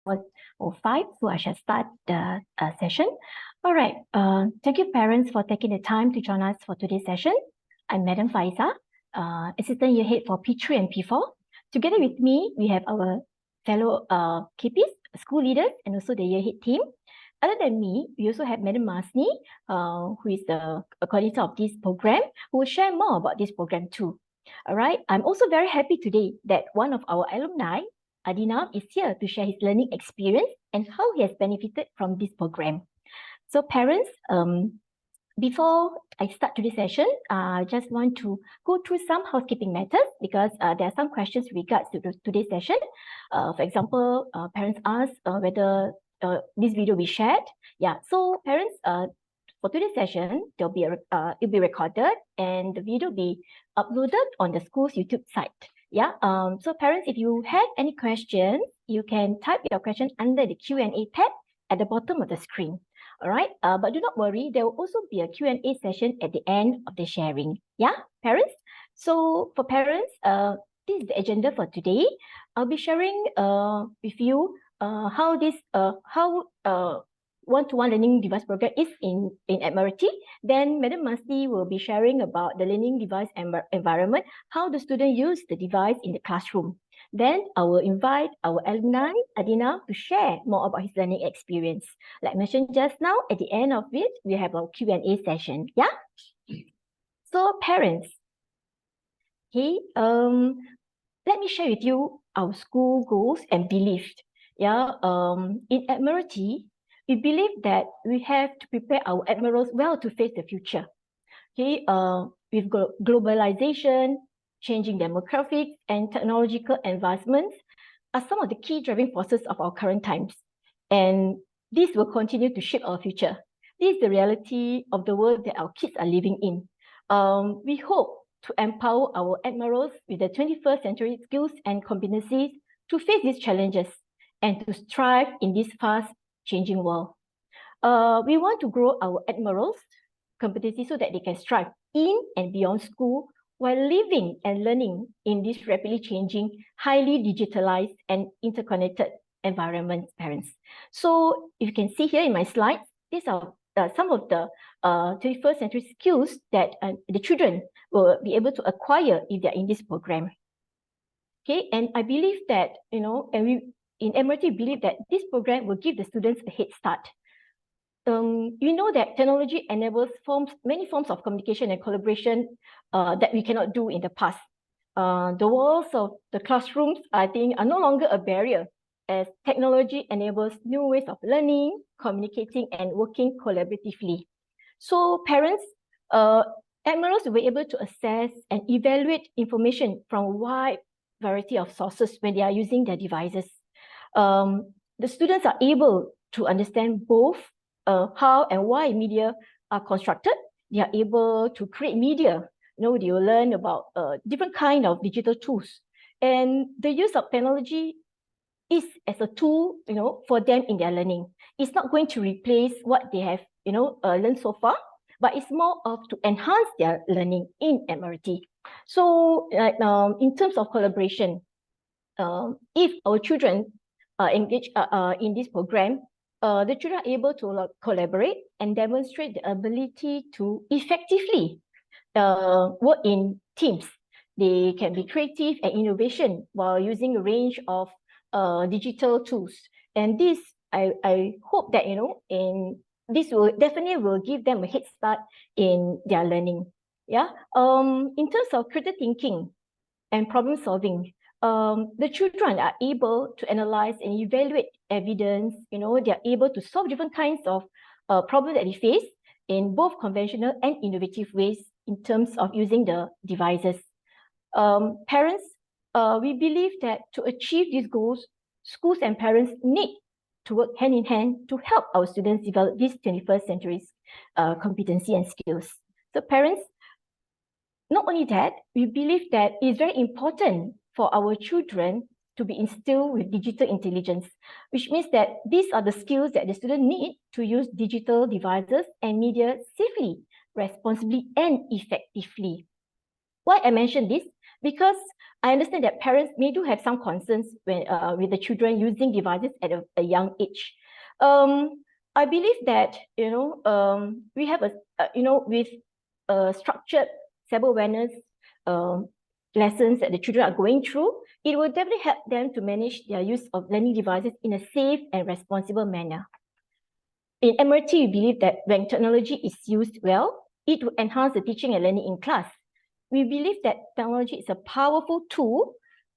4:05, so I shall start the session. All right. Thank you, parents, for taking the time to join us for today's session. I'm Madam Faiza, Assistant Year Head for P3 and P4. Together with me, we have our fellow KPs, school leaders, and also the Year Head team. Other than me, we also have Madam Masni, who is the coordinator of this program, who will share more about this program too. All right. I'm also very happy today that one of our alumni, Adina, is here to share his learning experience and how he has benefited from this program. So parents, before I start today's session, I just want to go through some housekeeping matters because there are some questions regards to today's session. For example, parents ask whether this video will be shared. Yeah, so parents, for today's session, it'll be recorded and the video will be uploaded on the school's YouTube site. Yeah, so parents, if you have any questions, you can type your question under the Q&A tab at the bottom of the screen. All right, but do not worry, there will also be a Q&A session at the end of the sharing. Yeah, parents? So for parents, this is the agenda for today. I'll be sharing with you how this one-to-one learning device program is in Admiralty. Then Madam Masti will be sharing about the learning device environment, how the student use the device in the classroom. Then I will invite our alumni, Adina, to share more about his learning experience. Like mentioned just now, at the end of it, we have our Q&A session. Yeah? So parents, okay, let me share with you our school goals and beliefs. Yeah, in Admiralty, we believe that we have to prepare our admirals well to face the future. Okay, with globalization, changing demographics, and technological advancements are some of the key driving forces of our current times. And this will continue to shape our future. This is the reality of the world that our kids are living in. We hope to empower our admirals with the 21st century skills and competencies to face these challenges and to strive in this fast-changing world. We want to grow our admirals' competencies so that they can strive in and beyond school while living and learning in this rapidly changing, highly digitalized and interconnected environments, parents. So if you can see here in my slides, these are some of the 21st century skills that the children will be able to acquire if they're in this program. Okay, and I believe that, you know, and we in Admiralty believe that this program will give the students a head start. We know that technology enables many forms of communication and collaboration that we cannot do in the past. The walls of the classrooms, I think, are no longer a barrier as technology enables new ways of learning, communicating, and working collaboratively. So parents, admirals will be able to access and evaluate information from a wide variety of sources when they are using their devices. The students are able to understand both how and why media are constructed. They are able to create media. You know, they will learn about different kind of digital tools. And the use of technology is as a tool, you know, for them in their learning. It's not going to replace what they have, you know, learned so far, but it's more of to enhance their learning in Admiralty. So in terms of collaboration, if our children engage in this program, the children are able to collaborate and demonstrate the ability to effectively work in teams. They can be creative and innovation while using a range of digital tools. And this, I hope that, you know, this will definitely give them a head start in their learning. Yeah. In terms of critical thinking and problem solving, the children are able to analyze and evaluate evidence. You know, they are able to solve different kinds of problems that they face in both conventional and innovative ways in terms of using the devices. Parents, we believe that to achieve these goals, schools and parents need to work hand in hand to help our students develop these 21st century's competency and skills. So parents, not only that, we believe that it's very important for our children to be instilled with digital intelligence, which means that these are the skills that the student need to use digital devices and media safely, responsibly, and effectively. Why I mention this? because I understand that parents may do have some concerns when with the children using devices at a young age. I believe that we have with structured cyber awareness lessons that the children are going through, it will definitely help them to manage their use of learning devices in a safe and responsible manner. In Admiralty, we believe that when technology is used well, it will enhance the teaching and learning in class. We believe that technology is a powerful tool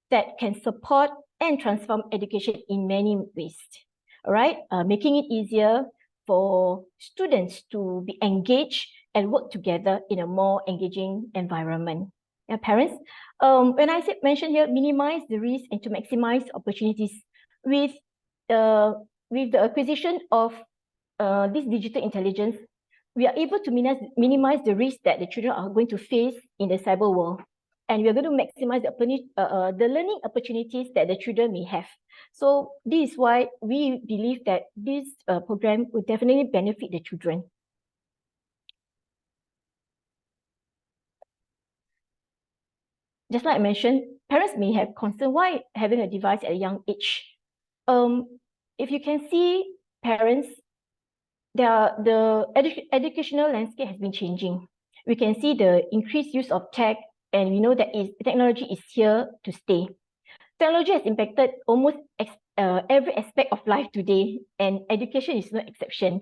that can support and transform education in many ways, all right? Making it easier for students to be engaged and work together in a more engaging environment. Yeah, parents, when I mention here, minimize the risk and to maximize opportunities with the acquisition of this digital intelligence, we are able to minimize the risk that the children are going to face in the cyber world. And we are going to maximize the learning opportunities that the children may have. So this is why we believe that this program will definitely benefit the children. Just like I mentioned, parents may have concern why having a device at a young age. If you can see, parents, the educational landscape has been changing. We can see the increased use of tech, and we know that technology is here to stay. Technology has impacted almost every aspect of life today, and education is no exception.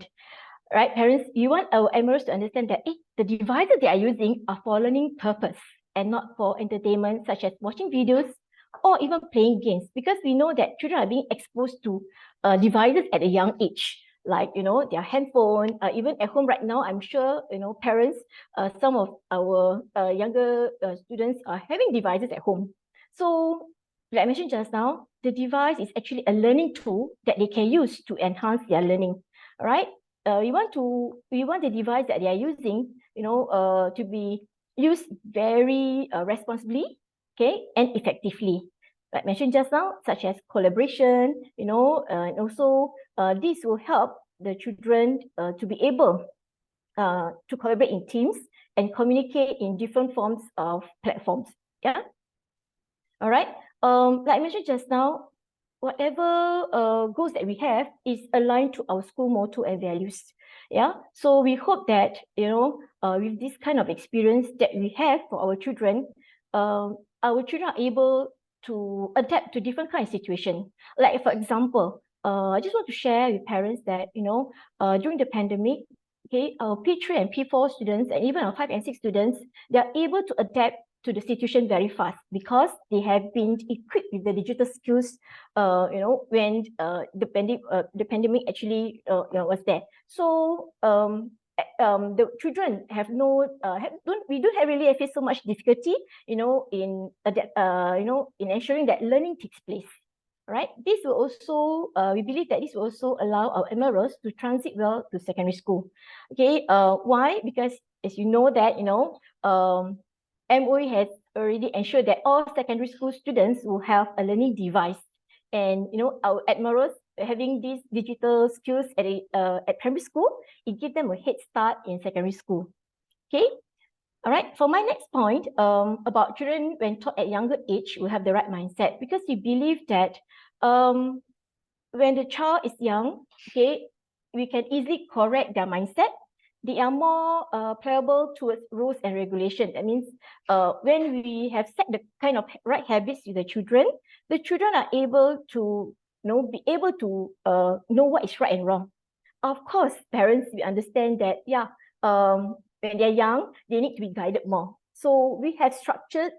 Right, parents, we want our Admirals to understand that the devices they are using are for learning purpose and not for entertainment, such as watching videos or even playing games, because we know that children are being exposed to devices at a young age, like their handphone. Even at home right now, I'm sure parents, some of our younger students are having devices at home. So like I mentioned just now, the device is actually a learning tool that they can use to enhance their learning. All right. We want the device that they are using, to be used very responsibly, okay, and effectively. Like mentioned just now, such as collaboration, and also this will help the children to be able to collaborate in teams and communicate in different forms of platforms. Yeah. All right. Like I mentioned just now, whatever goals that we have is aligned to our school motto and values. Yeah. So we hope that with this kind of experience that we have for our children are able to adapt to different kinds of situations. Like for example, I just want to share with parents that during the pandemic, okay, our P3 and P4 students and even our 5 and 6 students, they are able to adapt to the situation very fast because they have been equipped with the digital skills when the pandemic actually was there. So the children have we don't have really face so much difficulty in ensuring that learning takes place. Right, this will also we believe that this will also allow our Admirals to transit well to secondary school. Okay, why? Because as you know that MOE has already ensured that all secondary school students will have a learning device, and our Admirals having these digital skills at primary school, it gives them a head start in secondary school. Okay. All right, for my next point about children when taught at younger age will have the right mindset, because we believe that when the child is young, okay, we can easily correct their mindset. They are more pliable towards rules and regulation. That means when we have set the kind of right habits with the children are able to be able to know what is right and wrong. Of course, parents, we understand that, yeah, when they're young, they need to be guided more. So we have structured,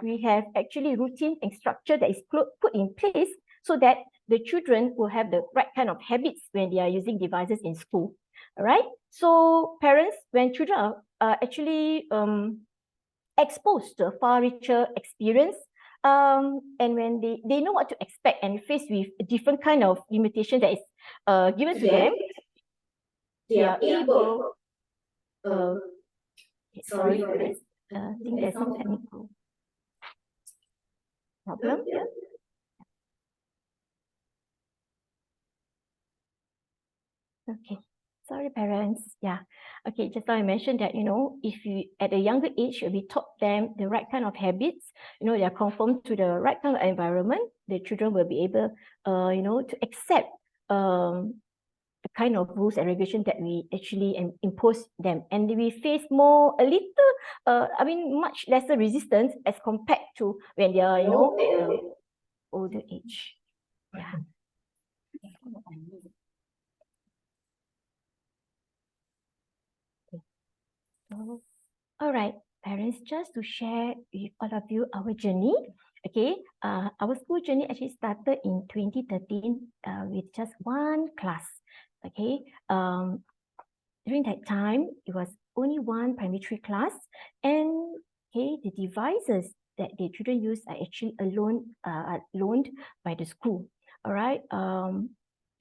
we have actually routine and structure that is put in place so that the children will have the right kind of habits when they are using devices in school. All right. So parents, when children are actually exposed to a far richer experience, and when they know what to expect and faced with a different kind of limitation that is given to them, they are able. Sorry, I think there's some technical problem. Okay, sorry, parents. Yeah. Okay, just now I mentioned that, if you at a younger age, we taught them the right kind of habits, they are conformed to the right kind of environment, the children will be able, to accept the kind of rules and regulation that we actually impose them. And we face much lesser resistance as compared to when they are, at an older age. Yeah. So, all right, parents, just to share with all of you our journey. Okay, our school journey actually started in 2013 with just one class. Okay, during that time, it was only one primary 3 class, and okay, the devices that the children use are actually loaned by the school. All right,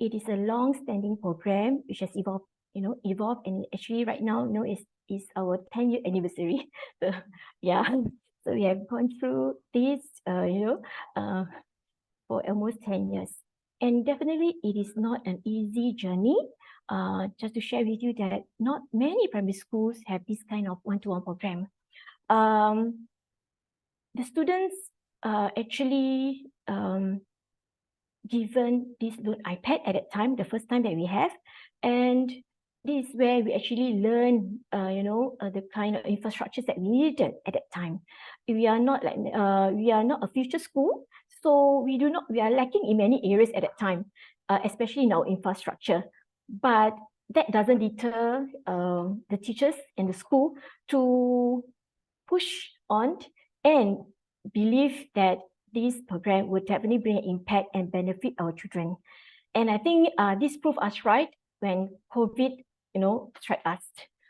it is a long-standing program which has evolved, and actually right now, is our 10-year anniversary. So yeah, so we have gone through this, for almost 10 years. And definitely it is not an easy journey. Just to share with you that not many primary schools have this kind of one-to-one program. The students actually given this iPad at that time, the first time that we have, and this is where we actually learn, the kind of infrastructures that we needed at that time. We are not a future school, so we are lacking in many areas at that time, especially in our infrastructure. But that doesn't deter the teachers in the school to push on and believe that this program would definitely bring an impact and benefit our children. And I think this proved us right when COVID, struck us,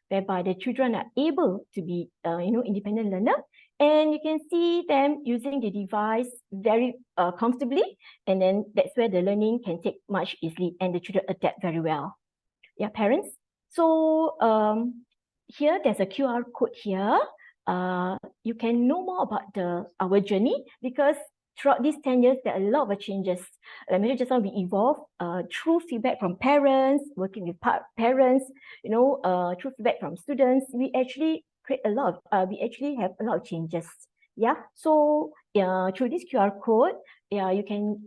whereby the children are able to be, independent learner, and you can see them using the device very comfortably, and then that's where the learning can take much easily, and the children adapt very well. Yeah, parents. So here there's a QR code here. You can know more about our journey, because throughout these 10 years, there are a lot of changes. Like I mentioned just now, we evolve through feedback from parents, working with parents, through feedback from students. We actually we actually have a lot of changes. Yeah, so through this QR code, you can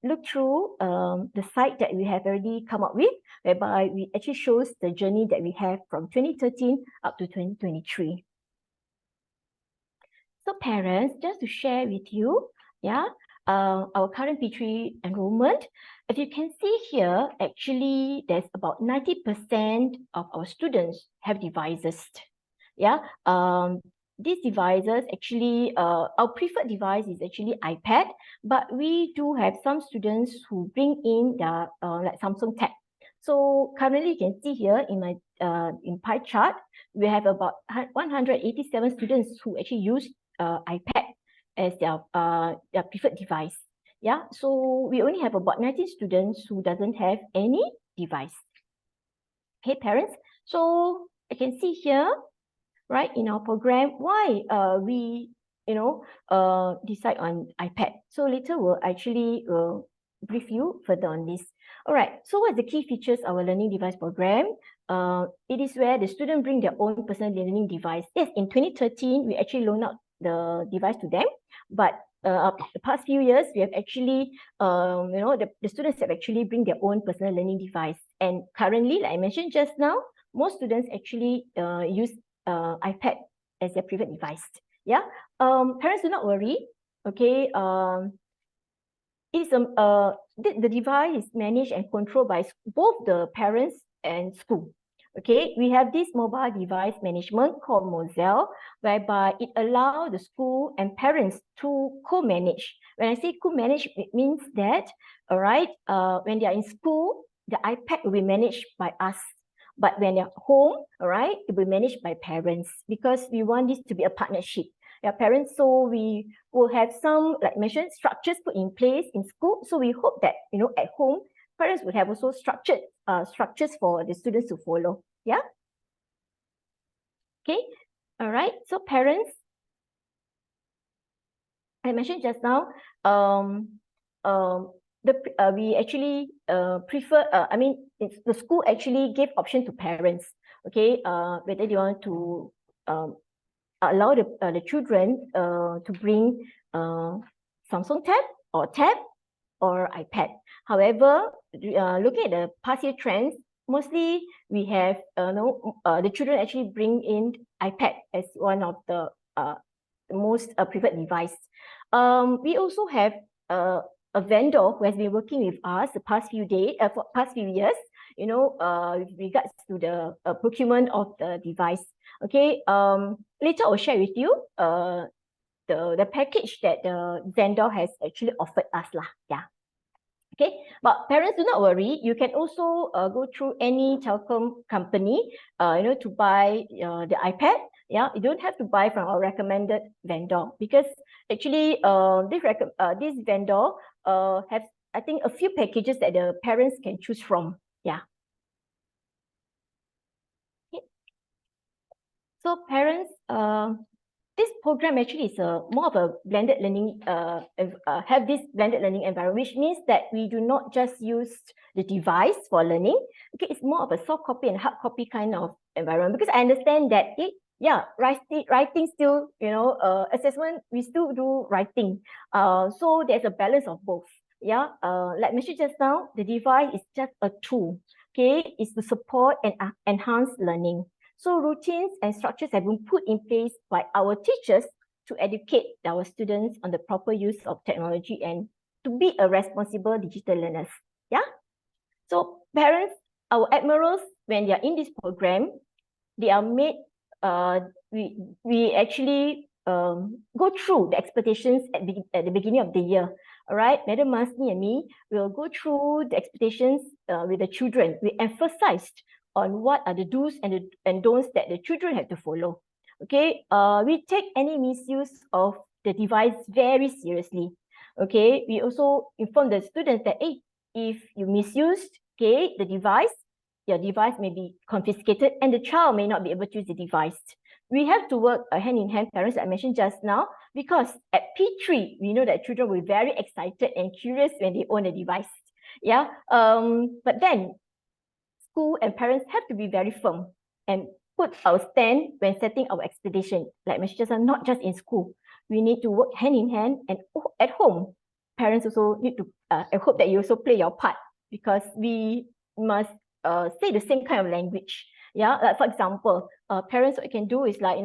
look through the site that we have already come up with, whereby we actually shows the journey that we have from 2013 up to 2023. So parents, just to share with you, our current P3 enrollment, as you can see here, actually there's about 90% of our students have devices. These devices actually, our preferred device is actually iPad, but we do have some students who bring in their like Samsung Tab. So currently you can see here in my in pie chart, we have about 187 students who actually use iPad as their preferred device. Yeah, so we only have about 19 students who doesn't have any device. Okay, parents. So I can see here, right, in our program, why we decide on iPad. So later we'll actually brief you further on this. All right, so what's the key features of our learning device program? It is where the student bring their own personal learning device. Yes, in 2013, we actually loan out the device to them, but the past few years, we have actually, the students have actually bring their own personal learning device. And currently, like I mentioned just now, most students actually use iPad as their preferred device. Yeah, parents, do not worry. Okay, the device is managed and controlled by both the parents and school. Okay, we have this mobile device management called Moselle, whereby it allows the school and parents to co-manage. When I say co-manage, it means that, all right, when they are in school, the iPad will be managed by us. But when they're home, all right, it will be managed by parents, because we want this to be a partnership. Parents, so we will have some, like mentioned, structures put in place in school. So we hope that, at home, parents would have also structures for the students to follow. Yeah. Okay. All right. So parents, I mentioned just now, we actually prefer, the school actually gave option to parents, okay, whether they want to allow the children to bring Samsung tab or iPad. However, looking at the past year trends, mostly we have the children actually bring in iPad as one of the most preferred device. We also have a vendor who has been working with us the past few years, with regards to the procurement of the device. Okay, later I'll share with you the package that the vendor has actually offered us lah. Yeah. Okay, but parents, do not worry. You can also go through any telecom company, to buy the iPad. Yeah, you don't have to buy from our recommended vendor, because actually this vendor has, I think, a few packages that the parents can choose from. Yeah. Okay. So parents, this program actually is more of a blended learning, have this blended learning environment, which means that we do not just use the device for learning. Okay, it's more of a soft copy and hard copy kind of environment, because I understand that writing still, assessment, we still do writing. So there's a balance of both. Yeah, like mentioned just now, the device is just a tool. Okay, it's to support and enhance learning. So routines and structures have been put in place by our teachers to educate our students on the proper use of technology and to be a responsible digital learners. Yeah. So parents, our admirals, when they are in this program, they are made, we actually go through the expectations at the beginning of the year. All right, Madam Masni and me will go through the expectations with the children. We emphasized on what are the do's and don'ts that the children have to follow. Okay, we take any misuse of the device very seriously. Okay, we also inform the students that, hey, if you misused, okay, the device, your device may be confiscated and the child may not be able to use the device. We have to work hand in hand, parents, I mentioned just now, because at P3, we know that children will be very excited and curious when they own a device. Yeah, but then school and parents have to be very firm and put our stand when setting our expectation. Like mentioned just now, not just in school. We need to work hand in hand, and at home, parents also need to, I hope that you also play your part, because we must say the same kind of language. Yeah, like for example, parents, what you can do is like,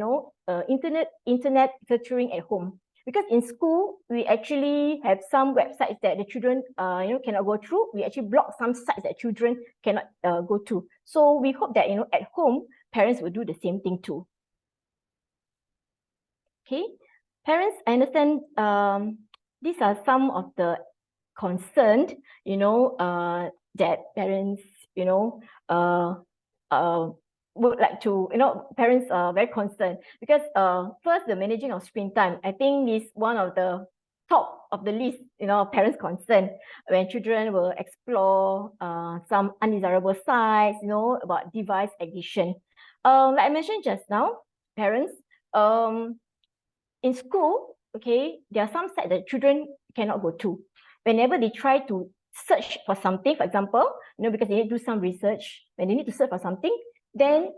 internet filtering at home. Because in school, we actually have some websites that the children cannot go through. We actually block some sites that children cannot go to. So we hope that at home, parents will do the same thing too. Okay, parents, I understand these are some of the concerns that parents would like to, parents are very concerned, because first, the managing of screen time, I think, is one of the top of the list, parents' concern, when children will explore some undesirable sites, about device addiction. Like I mentioned just now, parents, in school, okay, there are some sites that children cannot go to. Whenever they try to search for something, for example, because they need to do some research, when they need to search for something, then,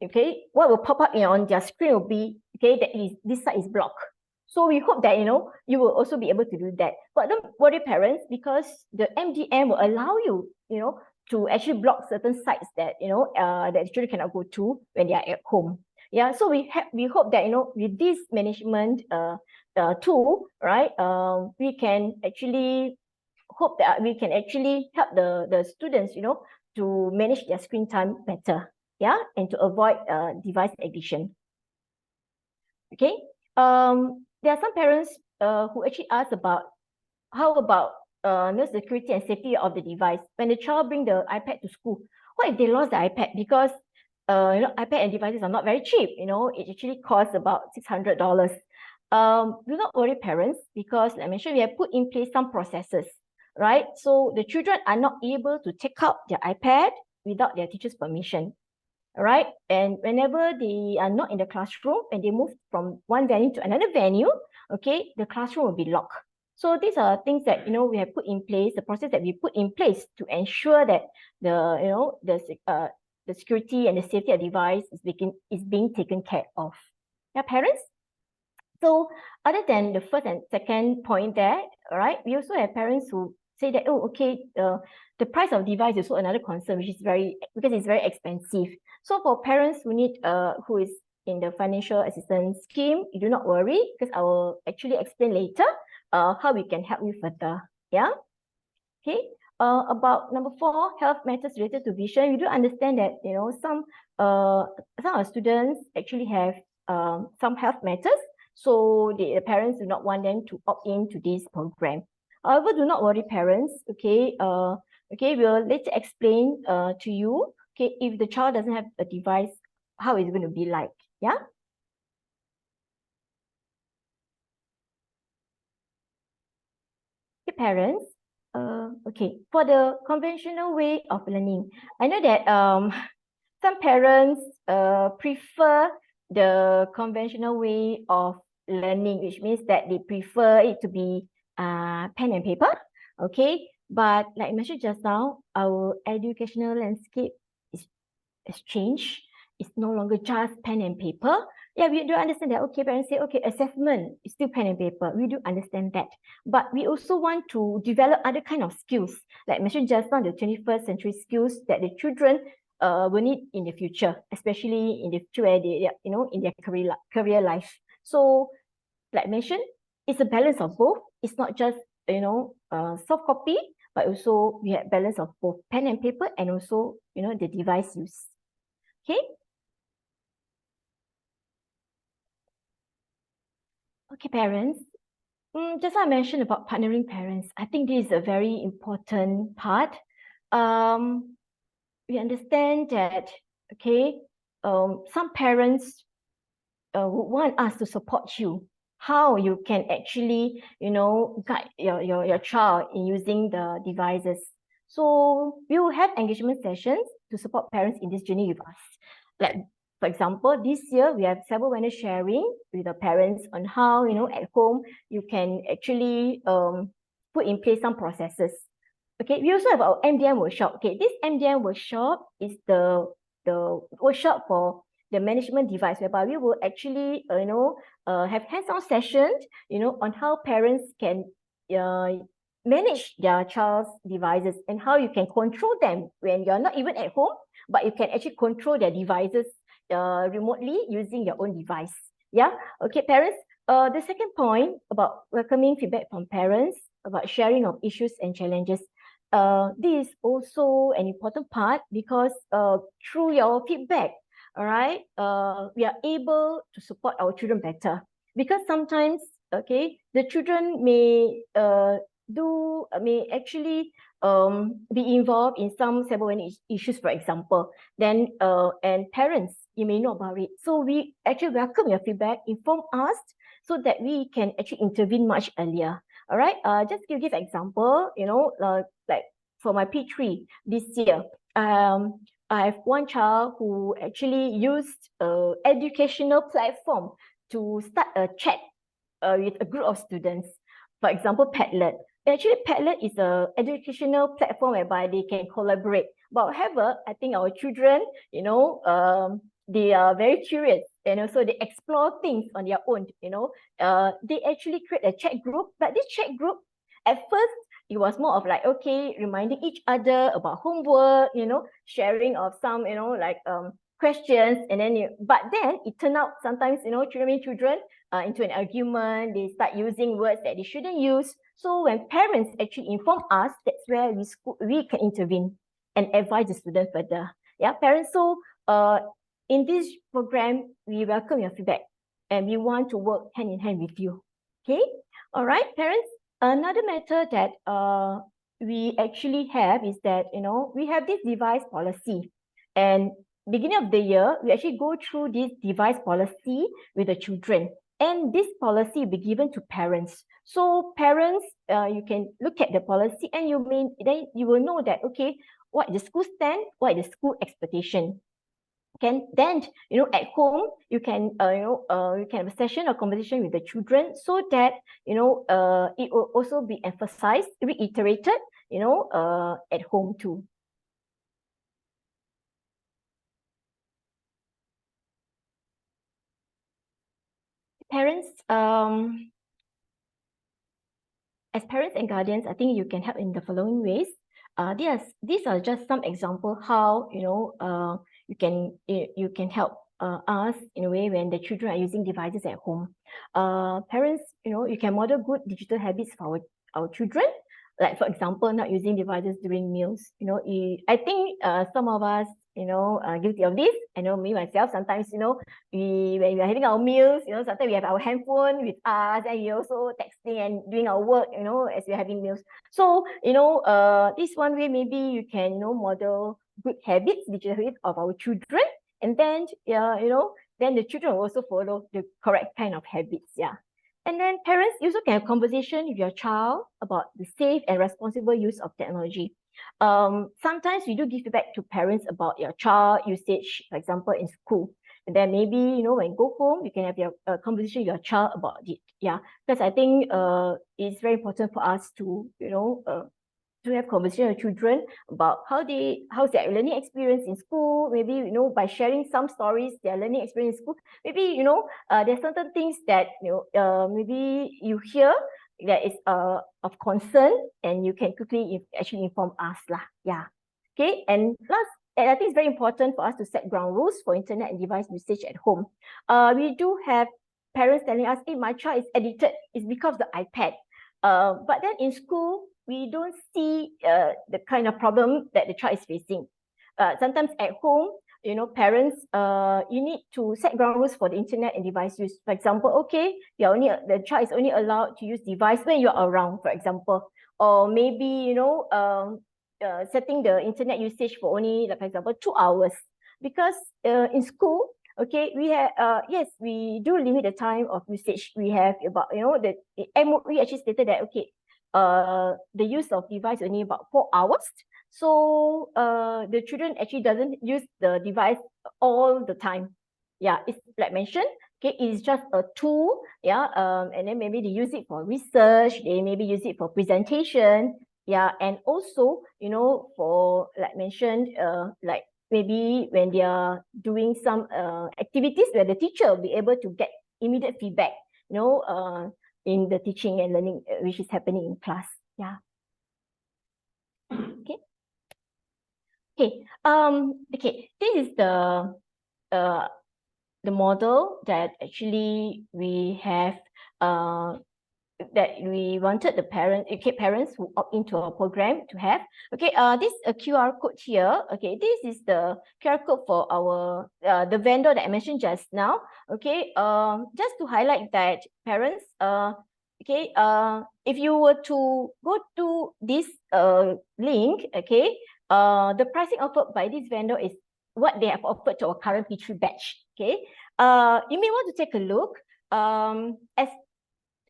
okay, what will pop up on their screen will be, okay, that this site is blocked. So we hope that, you will also be able to do that. But don't worry, parents, because the MDM will allow you, to actually block certain sites that, that children cannot go to when they are at home. Yeah, so we hope that, with this management tool, right, we can actually hope that we can actually help the students, to manage their screen time better, yeah, and to avoid device addiction. Okay, there are some parents who actually ask about how about security and safety of the device. When the child bring the iPad to school, what if they lost the iPad? Because iPad and devices are not very cheap. It actually costs about $600. Do not worry, parents, because like I mentioned, we have put in place some processes, right? So the children are not able to take out their iPad without their teacher's permission. All right, and whenever they are not in the classroom, when they move from one venue to another venue, okay, the classroom will be locked. So these are things that, we have put in place, the process that we put in place to ensure that the security and the safety of device is being taken care of. Yeah, parents? So other than the first and second point there, right, we also have parents who say that, oh, okay, the price of device is also another concern, which is because it's very expensive. So for parents who is in the financial assistance scheme, you do not worry, because I will actually explain later how we can help you further. Yeah. Okay. About number 4, health matters related to vision. We do understand that some of our students actually have some health matters, so the parents do not want them to opt in to this program. However, do not worry, parents. Okay. We'll later explain to you. Okay, if the child doesn't have a device, how is it going to be like? Yeah. Okay, parents. Okay, for the conventional way of learning, I know that some parents prefer the conventional way of learning, which means that they prefer it to be pen and paper. Okay, but like I mentioned just now, our educational landscape has changed. It's no longer just pen and paper. Yeah, we do understand that. Okay, parents say, okay, assessment is still pen and paper. We do understand that. But we also want to develop other kind of skills. Like I mentioned just now, the 21st century skills that the children will need in the future, especially in the future where they, in their career life. So, like I mentioned, it's a balance of both. It's not just, soft copy, but also we have balance of both pen and paper and also, the device use. Okay. Okay, parents. Just like I mentioned about partnering parents, I think this is a very important part. We understand that, okay, some parents would want us to support you, how you can actually, guide your child in using the devices. So we will have engagement sessions to support parents in this journey with us. Like, for example, this year we have several awareness sharing with the parents on how, at home you can actually put in place some processes. Okay, we also have our MDM workshop. Okay, this MDM workshop is the workshop for the management device, whereby we will actually, have hands-on sessions, on how parents can manage their child's devices and how you can control them when you're not even at home, but you can actually control their devices remotely using your own device. Yeah. Okay, parents. The second point about welcoming feedback from parents about sharing of issues and challenges. This is also an important part because through your feedback, all right, we are able to support our children better. Because sometimes, okay, the children may actually be involved in some cyber issues, for example. Then and parents, you may know about it. So we actually welcome your feedback, inform us so that we can actually intervene much earlier. All right. Just to give example, like for my P3 this year, I have one child who actually used an educational platform to start a chat with a group of students. For example, Padlet. Actually, Padlet is an educational platform whereby they can collaborate. But however, I think our children, they are very curious, and also they explore things on their own. They actually create a chat group. But this chat group, at first, it was more of like, okay, reminding each other about homework, sharing of some, questions, and then but then it turned out sometimes, children into an argument. They start using words that they shouldn't use. So when parents actually inform us, that's where we can intervene and advise the student further. Yeah, parents. So in this program, we welcome your feedback and we want to work hand in hand with you. Okay. All right, parents. Another matter that we actually have is that, we have this device policy, and beginning of the year, we actually go through this device policy with the children, and this policy will be given to parents. So parents, you can look at the policy and then you will know that, okay, what the school stand, what is the school expectation. Then at home you can you can have a session or conversation with the children, so that it will also be emphasized, reiterated at home too. Parents, as parents and guardians, I think you can help in the following ways. These are just some example how you can help us in a way when the children are using devices at home. Parents, you can model good digital habits for our children. Like, for example, not using devices during meals. I think some of us guilty of this. I know me myself. Sometimes when we are having our meals, sometimes we have our handphone with us, and we also texting and doing our work, as we're having meals. So this one way maybe you can model good habits, digital habits of our children, and then then the children will also follow the correct kind of habits. Yeah. And then parents, you also can have conversation with your child about the safe and responsible use of technology. Sometimes we do give feedback to parents about your child usage, for example, in school. And then maybe, when you go home, you can have your conversation with your child about it. Yeah, because I think it's very important for us to, to have conversation with children about how's their learning experience in school. Maybe by sharing some stories, their learning experience in school. Maybe there's certain things that maybe you hear that is of concern, and you can quickly actually inform us lah. Yeah. Okay. And I think it's very important for us to set ground rules for internet and device usage at home. We do have parents telling us, "Hey, my child is addicted. It's because of the iPad." But then in school, we don't see the kind of problem that the child is facing. Sometimes at home, parents, you need to set ground rules for the internet and device use. For example, okay, the child is only allowed to use device when you're around, for example, or maybe setting the internet usage for only, like, for example, 2 hours, because in school, okay, we have yes, we do limit the time of usage. We have about the MOE actually stated that, okay, the use of device only about 4 hours. So the children actually doesn't use the device all the time. Yeah, it's like mentioned, okay, it's just a tool. Yeah, and then maybe they use it for research, they maybe use it for presentation. Yeah, and also for, like mentioned, like maybe when they are doing some activities where the teacher will be able to get immediate feedback, in the teaching and learning which is happening in class. Yeah. Okay. Okay. Okay. This is the model that actually we have that we wanted the parents who opt into our program to have. Okay, this a QR code here. Okay, this is the QR code for our the vendor that I mentioned just now. Okay, just to highlight that parents, okay, if you were to go to this link, okay, the pricing offered by this vendor is what they have offered to our current P3 batch. Okay, you may want to take a look. As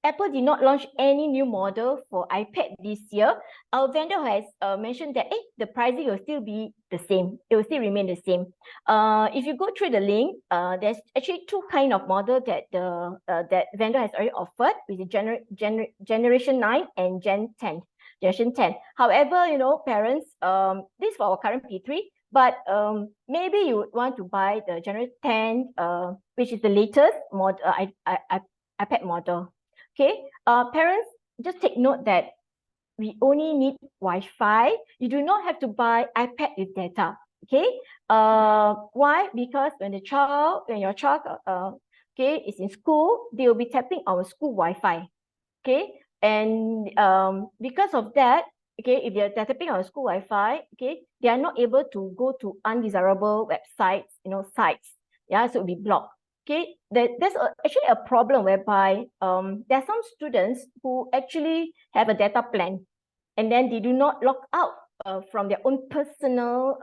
Apple did not launch any new model for iPad this year, our vendor has mentioned that the pricing will still be the same. It will still remain the same. If you go through the link, there's actually two kind of model that the that vendor has already offered, which is Generation 9 and Generation 10. However, parents, this is for our current P3, but maybe you would want to buy the Generation 10, which is the latest model, iPad model. Okay, parents, just take note that we only need Wi-Fi. You do not have to buy iPad with data. Okay, why? Because when your child okay, is in school, they will be tapping our school Wi-Fi. Okay, and because of that, okay, if they're tapping our school Wi-Fi, okay, they are not able to go to undesirable websites, sites. Yeah, so it'll be blocked. Okay, there's actually a problem whereby there are some students who actually have a data plan, and then they do not log out from their own personal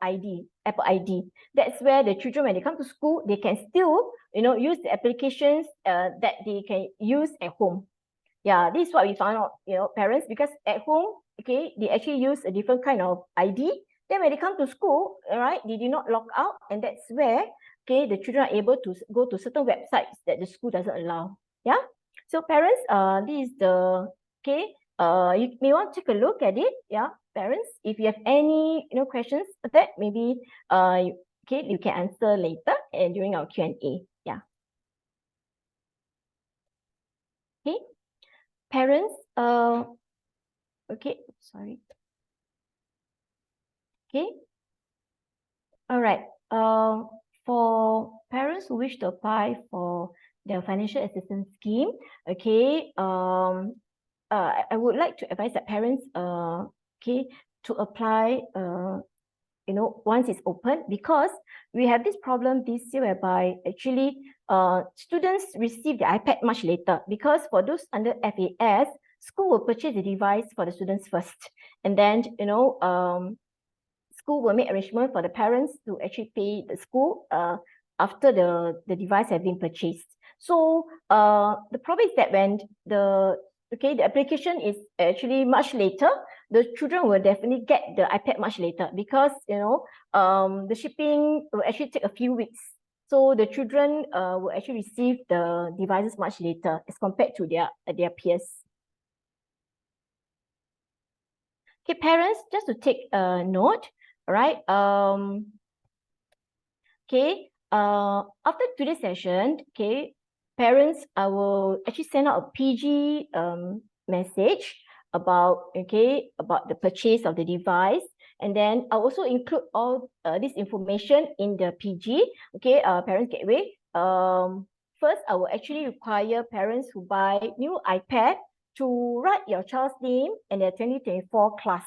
ID, Apple ID. That's where the children, when they come to school, they can still use the applications that they can use at home. Yeah, this is what we found out, parents, because at home, okay, they actually use a different kind of ID Then when they come to school, right, they did not log out, and that's where, okay, the children are able to go to certain websites that the school doesn't allow. Yeah. So parents, this is the, okay, you may want to take a look at it. Yeah, parents, if you have any questions that maybe okay, you can answer later and during our Q&A. Yeah. Okay, parents, okay, sorry. Okay. All right. For parents who wish to apply for the financial assistance scheme, okay, I would like to advise that parents, okay, to apply, once it's open, because we have this problem this year whereby actually students receive the iPad much later, because for those under FAS, school will purchase the device for the students first, and then school will make arrangement for the parents to actually pay the school after the device has been purchased. So the problem is that when the application is actually much later, the children will definitely get the iPad much later, because the shipping will actually take a few weeks. So the children will actually receive the devices much later as compared to their peers. Okay, parents, just to take a note, all right. Okay. After today's session, okay, parents, I will actually send out a PG message about the purchase of the device, and then I'll also include all this information in the PG. Okay, parents gateway. First, I will actually require parents who buy new iPad to write your child's name and their 2024 class.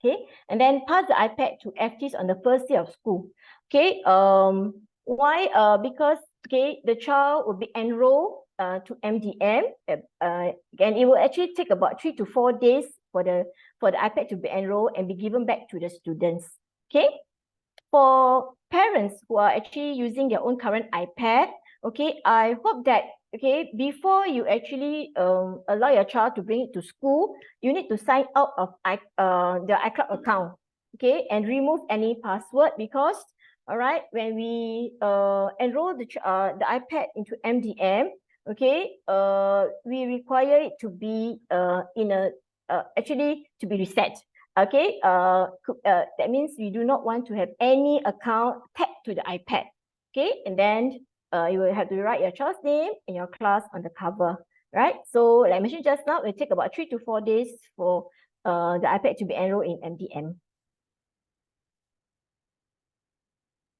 Okay, and then pass the iPad to FTs on the first day of school. Okay, why? Because the child will be enrolled to MDM, and it will actually take about 3 to 4 days for the iPad to be enrolled and be given back to the students. Okay, for parents who are actually using their own current iPad, okay, I hope that before you actually allow your child to bring it to school, you need to sign out of the iCloud account, okay, and remove any password, because all right, when we enroll the iPad into MDM, okay, we require it to be actually to be reset. Okay, that means we do not want to have any account tagged to the iPad. Okay, and then you will have to write your child's name and your class on the cover, right? So like I mentioned just now, it will take about 3 to 4 days for the iPad to be enrolled in MDM.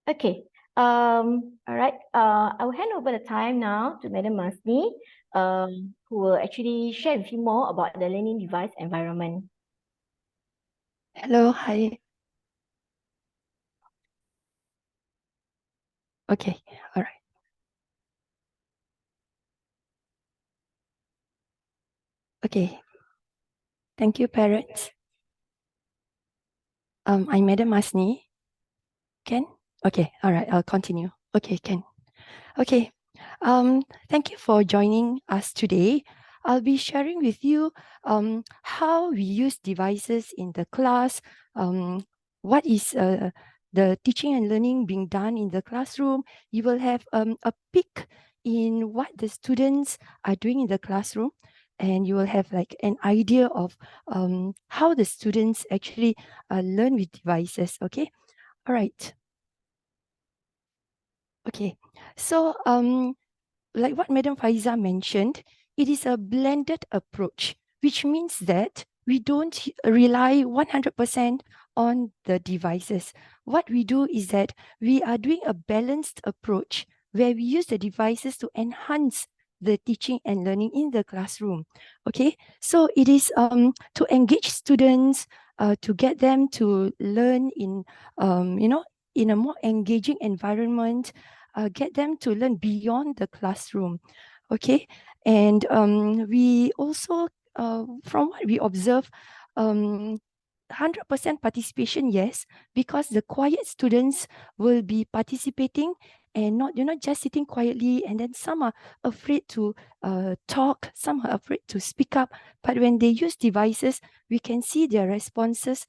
Okay, all right, I will hand over the time now to Madam Masni, who will actually share with you more about the learning device environment. Hello, hi. Okay, all right. Okay. Thank you, parents. I'm Madam Masni. Ken? Okay, all right, I'll continue. Okay, Ken. Okay. Thank you for joining us today. I'll be sharing with you how we use devices in the class, what is the teaching and learning being done in the classroom. You will have a peek in what the students are doing in the classroom, and you will have like an idea of how the students actually learn with devices. Okay, all right. Okay, so like what Madam Faiza mentioned, it is a blended approach, which means that we don't rely 100% on the devices. What we do is that we are doing a balanced approach where we use the devices to enhance the teaching and learning in the classroom. Okay, so it is to engage students, to get them to learn in in a more engaging environment, get them to learn beyond the classroom. Okay, and we also from what we observe, 100% participation, yes, because the quiet students will be participating and not, just sitting quietly. And then some are afraid to talk, some are afraid to speak up. But when they use devices, we can see their responses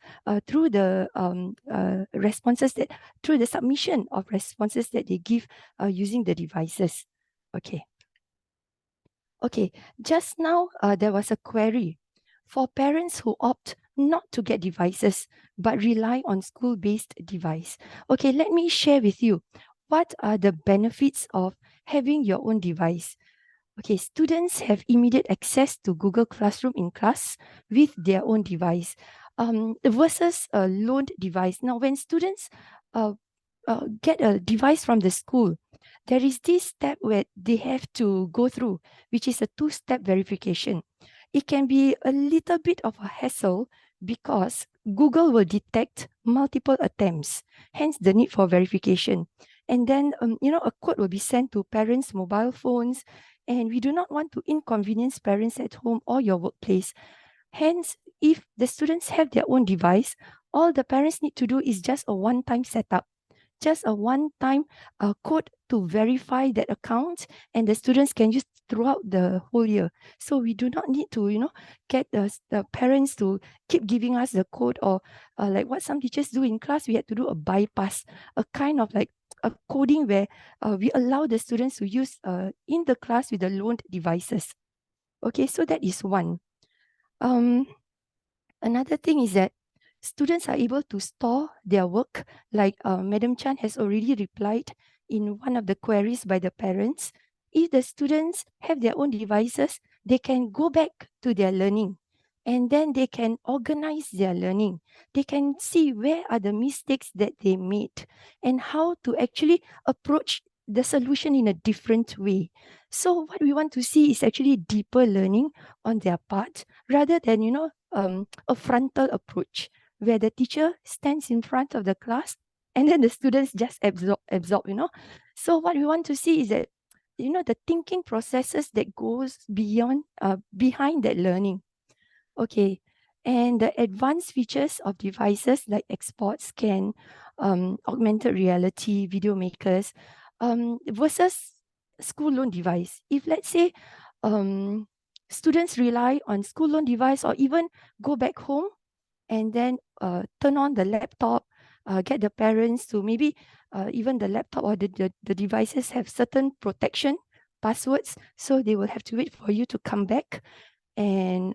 through the through the submission of responses that they give using the devices. Okay. Okay, just now there was a query for parents who opt not to get devices but rely on school-based device. Okay, let me share with you what are the benefits of having your own device. Okay, students have immediate access to Google Classroom in class with their own device versus a loaned device. Now, when students get a device from the school, there is this step where they have to go through, which is a two-step verification. It can be a little bit of a hassle because Google will detect multiple attempts, hence the need for verification. And then, a code will be sent to parents' mobile phones, and we do not want to inconvenience parents at home or your workplace. Hence, if the students have their own device, all the parents need to do is just a one-time setup, just a one-time code to verify that account, and the students can use throughout the whole year. So we do not need to, get the parents to keep giving us the code, or like what some teachers do in class, we had to do a bypass, a kind of like a coding where we allow the students to use in the class with the loaned devices. Okay, so that is one. Another thing is that students are able to store their work, like Madam Chan has already replied in one of the queries by the parents. If the students have their own devices, they can go back to their learning, and then they can organize their learning. They can see where are the mistakes that they made and how to actually approach the solution in a different way. So what we want to see is actually deeper learning on their part, rather than, a frontal approach where the teacher stands in front of the class and then the students just absorb. So what we want to see is that, the thinking processes that goes beyond, behind that learning. Okay. And the advanced features of devices like export, scan, augmented reality, video makers, versus school loan device. If let's say students rely on school loan device, or even go back home and then turn on the laptop, get the parents to maybe even the laptop or the devices have certain protection passwords, so they will have to wait for you to come back. And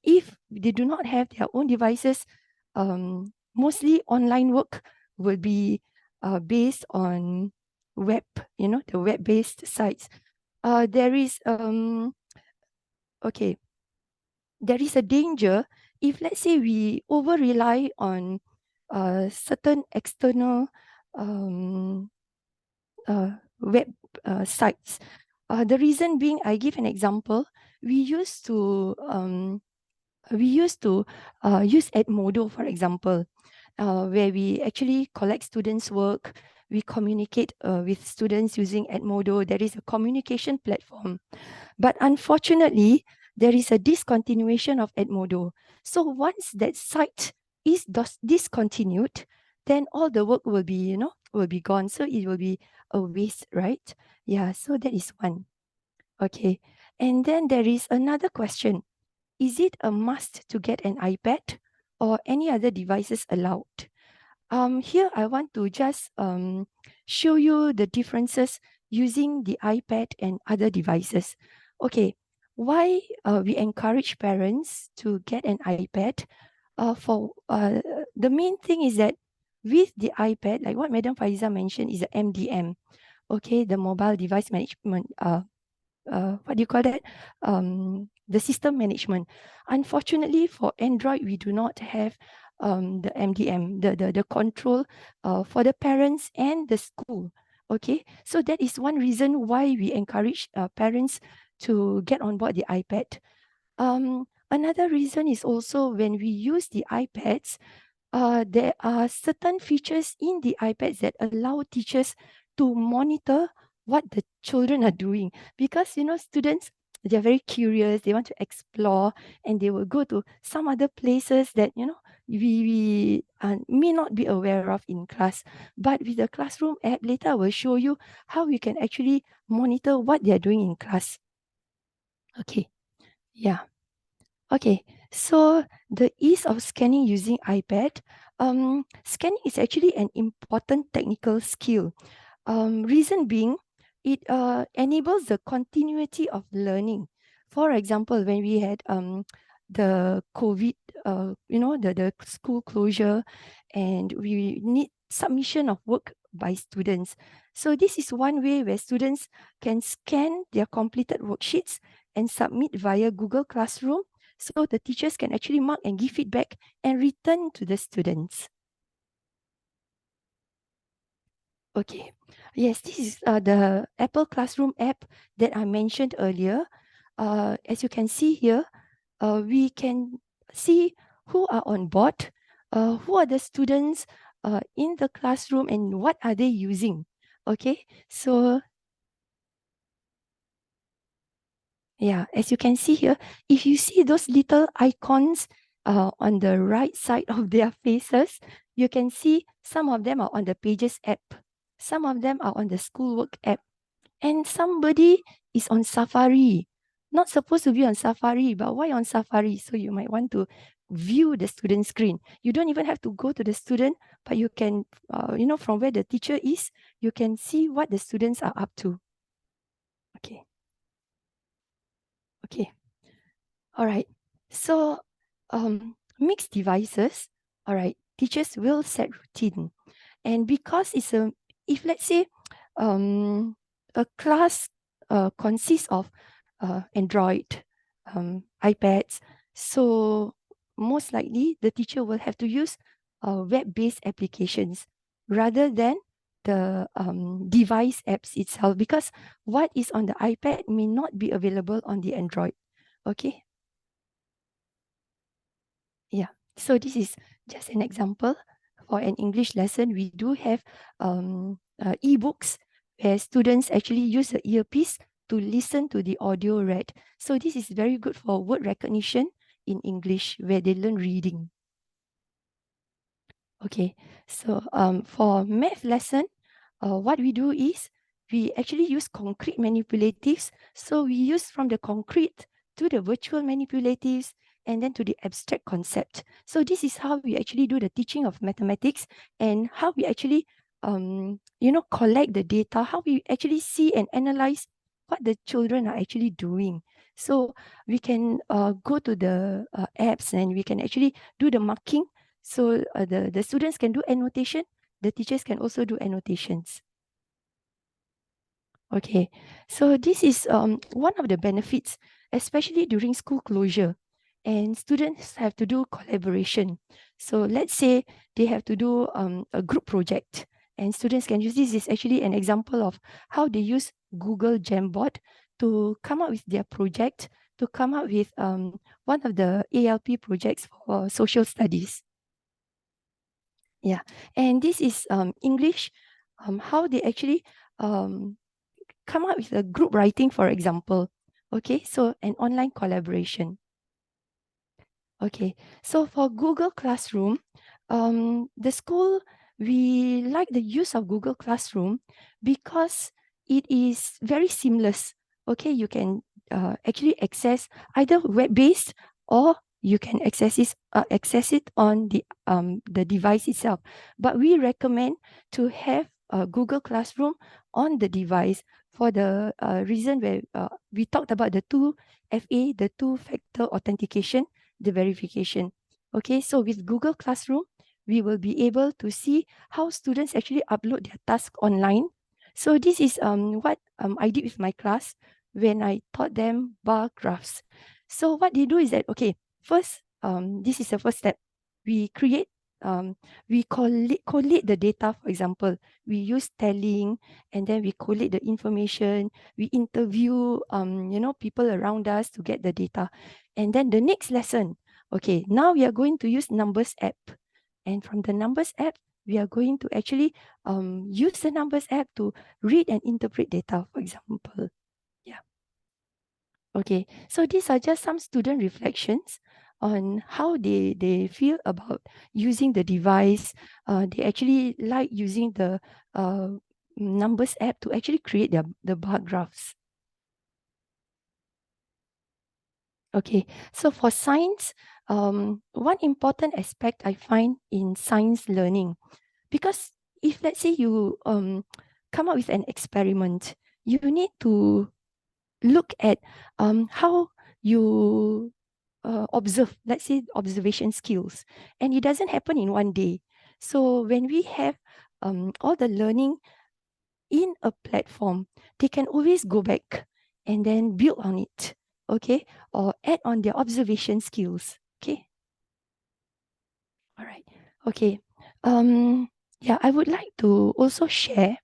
if they do not have their own devices, mostly online work will be based on web, the web-based sites. There is there is a danger if let's say we over rely on certain external web sites. The reason being, I give an example. We used to use Edmodo, for example, where we actually collect students' work. We communicate with students using Edmodo. There is a communication platform. But unfortunately, there is a discontinuation of Edmodo. So once that site is discontinued, then all the work will be, will be gone. So it will be a waste, right? Yeah, so that is one. Okay. And then there is another question. Is it a must to get an iPad or any other devices allowed? Here I want to just show you the differences using the iPad and other devices. Okay, why we encourage parents to get an iPad? The main thing is that with the iPad, like what Madam Faiza mentioned, is the MDM. Okay, the mobile device management. What do you call that? The system management. Unfortunately, for Android, we do not have the MDM, the control for the parents and the school. Okay, so that is one reason why we encourage parents to get on board the iPad. Another reason is also when we use the iPads, there are certain features in the iPads that allow teachers to monitor what the children are doing, because students, they're very curious, they want to explore, and they will go to some other places that we may not be aware of in class. But with the classroom app, later I will show you how you can actually monitor what they're doing in class. Okay, yeah. Okay, so the ease of scanning using iPad. Scanning is actually an important technical skill. Reason being, it enables the continuity of learning. For example, when we had the COVID, the school closure, and we need submission of work by students. So this is one way where students can scan their completed worksheets and submit via Google Classroom, so the teachers can actually mark and give feedback and return to the students. Okay, yes, this is the Apple Classroom app that I mentioned earlier. As you can see here, we can see who are on board, who are the students in the classroom, and what are they using. Okay, so yeah, as you can see here, if you see those little icons on the right side of their faces, you can see some of them are on the Pages app. Some of them are on the Schoolwork app. And somebody is on Safari. Not supposed to be on Safari, but why on Safari? So you might want to view the student screen. You don't even have to go to the student, but you can, from where the teacher is, you can see what the students are up to. Okay. Okay. All right. So, mixed devices. All right. Teachers will set routine, and because if let's say, a class consists of Android, iPads, so most likely the teacher will have to use web-based applications rather than the device apps itself, because what is on the iPad may not be available on the Android. Okay. Yeah, so this is just an example. For an English lesson, we do have e-books where students actually use the earpiece to listen to the audio read. So this is very good for word recognition in English, where they learn reading. Okay, so for math lesson, what we do is we actually use concrete manipulatives. So we use from the concrete to the virtual manipulatives and then to the abstract concept. So this is how we actually do the teaching of mathematics, and how we actually, collect the data, how we actually see and analyze what the children are actually doing. So we can go to the apps, and we can actually do the marking. So the students can do annotation, the teachers can also do annotations. Okay, so this is one of the benefits, especially during school closure, and students have to do collaboration. So let's say they have to do a group project, and students can use this. Is actually an example of how they use Google Jamboard to come up with their project, to come up with one of the ALP projects for social studies. Yeah, and this is English, how they actually come up with a group writing, for example. Okay, so an online collaboration. Okay, so for Google Classroom, the school, we like the use of Google Classroom because it is very seamless. Okay, you can actually access either web-based, or you can access it on the device itself. But we recommend to have Google Classroom on the device for the reason where we talked about the 2FA, the two-factor authentication, the verification. Okay, so with Google Classroom, we will be able to see how students actually upload their task online. So this is what I did with my class when I taught them bar graphs. So what they do is that, okay, first, this is the first step. We create, we collate the data, for example. We use telling, and then we collate the information. We interview, people around us to get the data. And then the next lesson, okay, now we are going to use Numbers app. And from the Numbers app, we are going to actually use the Numbers app to read and interpret data, for example. Yeah. Okay, so these are just some student reflections. on how they feel about using the device. They actually like using the numbers app to actually create the bar graphs. Okay, so for science, one important aspect I find in science learning, because if let's say you come up with an experiment, you need to look at how you observe, let's say observation skills, and it doesn't happen in one day. So when we have all the learning in a platform, they can always go back and then build on it, okay, or add on their observation skills. Okay, all right, okay. Yeah, I would like to also share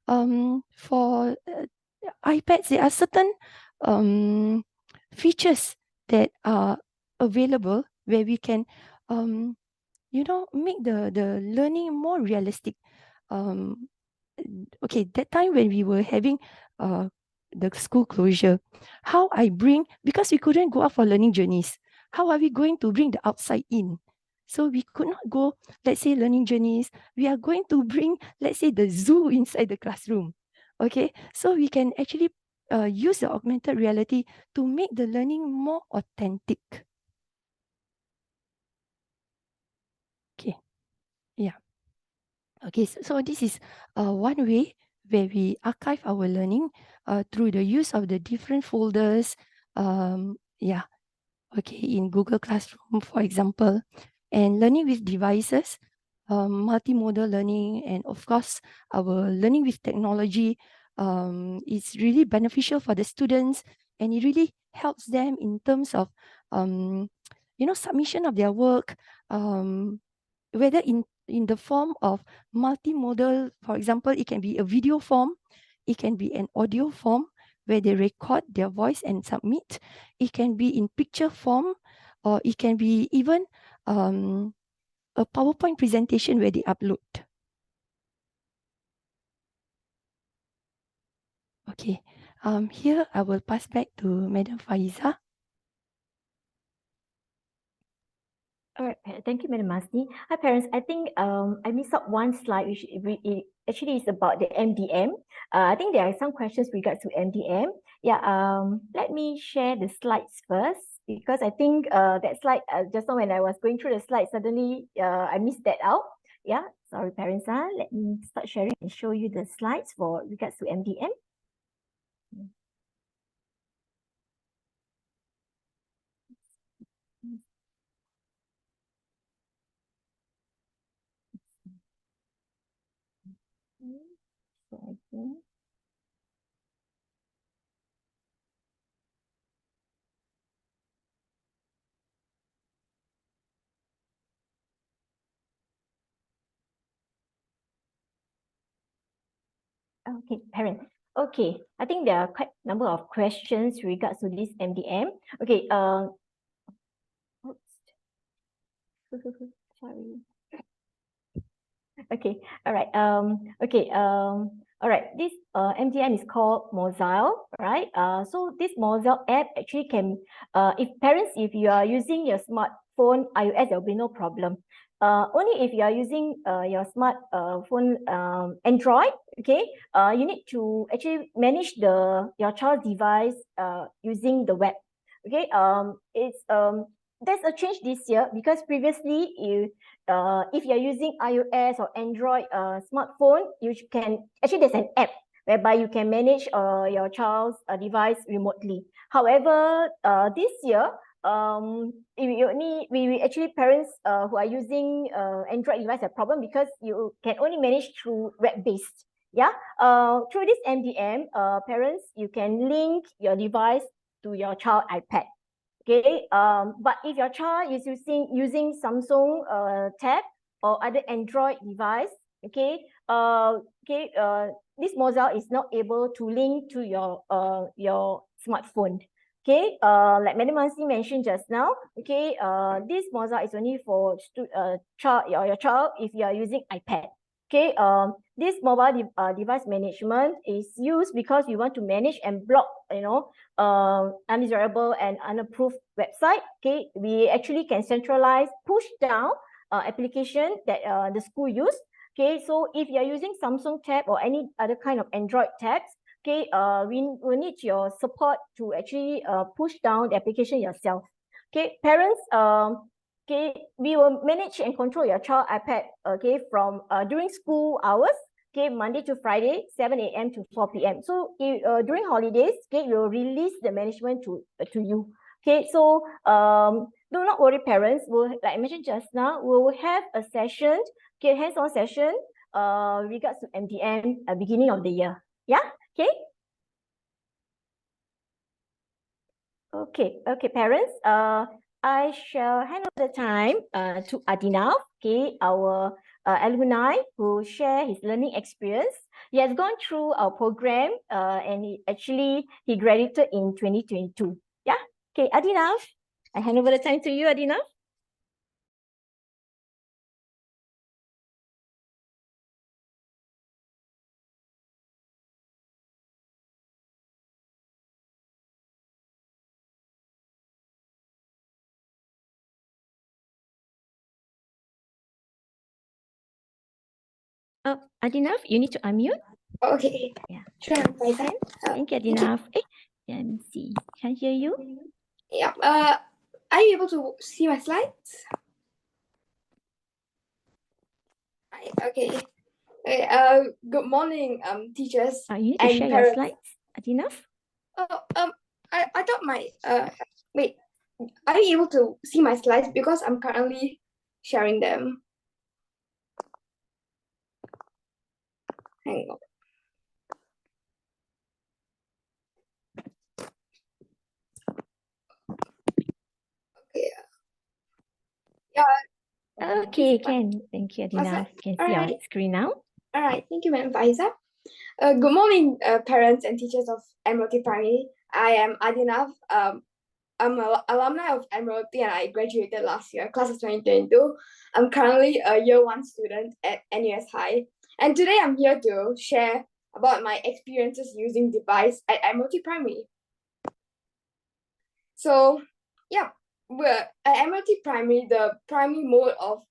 for iPads, there are certain features that are available where we can make the learning more realistic. um okay, that time when we were having the school closure, how I bring, because we couldn't go out for learning journeys, how are we going to bring the outside in? So we could not go, let's say, learning journeys. We are going to bring, let's say, the zoo inside the classroom. Okay, so we can actually use the augmented reality to make the learning more authentic. Okay, yeah. Okay, so this is one way where we archive our learning through the use of the different folders. Yeah, okay, in Google Classroom, for example, and learning with devices, multimodal learning, and of course, our learning with technology is really beneficial for the students, and it really helps them in terms of, submission of their work, whether in the form of multimodal. For example, it can be a video form, it can be an audio form where they record their voice and submit, it can be in picture form, or it can be even a PowerPoint presentation where they upload. Okay, here I will pass back to Madam Faiza. All right, thank you, Madam Masni. Hi, parents. I think I missed out one slide, which it actually is about the MDM. I think there are some questions regards to MDM. Yeah. Let me share the slides first, because I think that slide just now when I was going through the slides, suddenly I missed that out. Yeah. Sorry, parents. Let me start sharing and show you the slides for regards to MDM. Okay, parent. Okay, I think there are quite a number of questions regards to this MDM. Okay, oops. Sorry. Okay, all right. All right. This MDM is called Mozile, right? So this Mozile app actually can, if parents, if you are using your smartphone iOS, there will be no problem. Only if you are using your smart phone Android, okay, you need to actually manage your child's device using the web. Okay, there's a change this year, because previously if you're using iOS or Android smartphone, you can actually, there's an app whereby you can manage your child's device remotely. However, this year, we actually, parents who are using Android device have problem, because you can only manage through web-based. Yeah, through this MDM, parents, you can link your device to your child iPad. Okay, but if your child is using Samsung tab or other Android device, okay, this Mozile is not able to link to your smartphone. Okay, like Madam Mansi mentioned just now, okay, this Mozile is only for your child if you are using iPad. Okay, this mobile device management is used because we want to manage and block, undesirable and unapproved website. Okay, we actually can centralize, push down application that the school use. Okay, so if you're using Samsung tab or any other kind of Android tabs, okay, we will need your support to actually push down the application yourself. Okay, parents, okay, we will manage and control your child iPad, okay, from during school hours, okay, Monday to Friday, 7 a.m. to 4 p.m. So during holidays, okay, we'll release the management to you. Okay, so do not worry, parents. We'll, like I mentioned just now, we will have a session, okay, hands-on session, regards to MDM at beginning of the year. Yeah, okay. Okay, parents. I shall hand over the time to Adinav, okay, our alumni who share his learning experience. He has gone through our program and he graduated in 2022. Yeah, okay, Adinav, I hand over the time to you, Adinav. Adinav, you need to unmute. Okay. Yeah. Sure, Faizan. Thank you, Adinav. Let me see. Can't hear you. Yeah. Are you able to see my slides? Right. Okay. Good morning, teachers You need to and share parents. your slides, Adinav. I thought my wait. Are you able to see my slides because I'm currently sharing them? Hang on. Okay. Yeah. Okay, can. Thank you, Adinav. Can see our screen now. All right. Thank you, Madam Faiza. Good morning, parents and teachers of Admiralty Primary. I am Adinav. I'm an alumni of Admiralty and I graduated last year, class of 2022. I'm currently a year 1 student at NUS High. And today I'm here to share about my experiences using device at Admiralty Primary. So, yeah, we're at Admiralty Primary, the primary mode of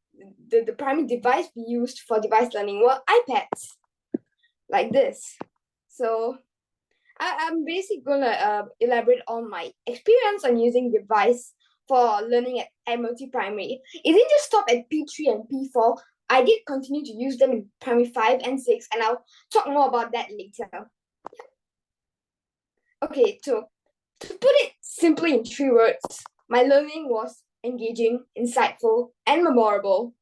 the primary device we used for device learning were iPads, like this. So, I'm basically gonna elaborate on my experience on using device for learning at Admiralty Primary. It didn't just stop at P3 and P4. I did continue to use them in Primary 5 and 6, and I'll talk more about that later. Okay, to put it simply in 3 words, my learning was engaging, insightful, and memorable.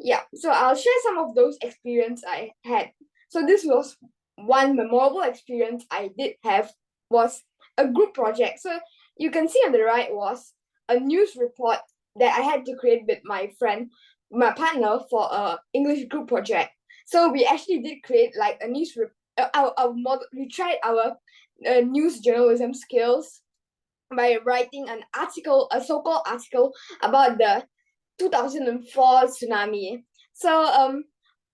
Yeah, so I'll share some of those experiences I had. So this was one memorable experience I did have was a group project. So you can see on the right was a news report that I had to create with my friend, my partner, for a English group project. So we actually did create like a news we tried our news journalism skills by writing an article, a so-called article about the 2004 tsunami. So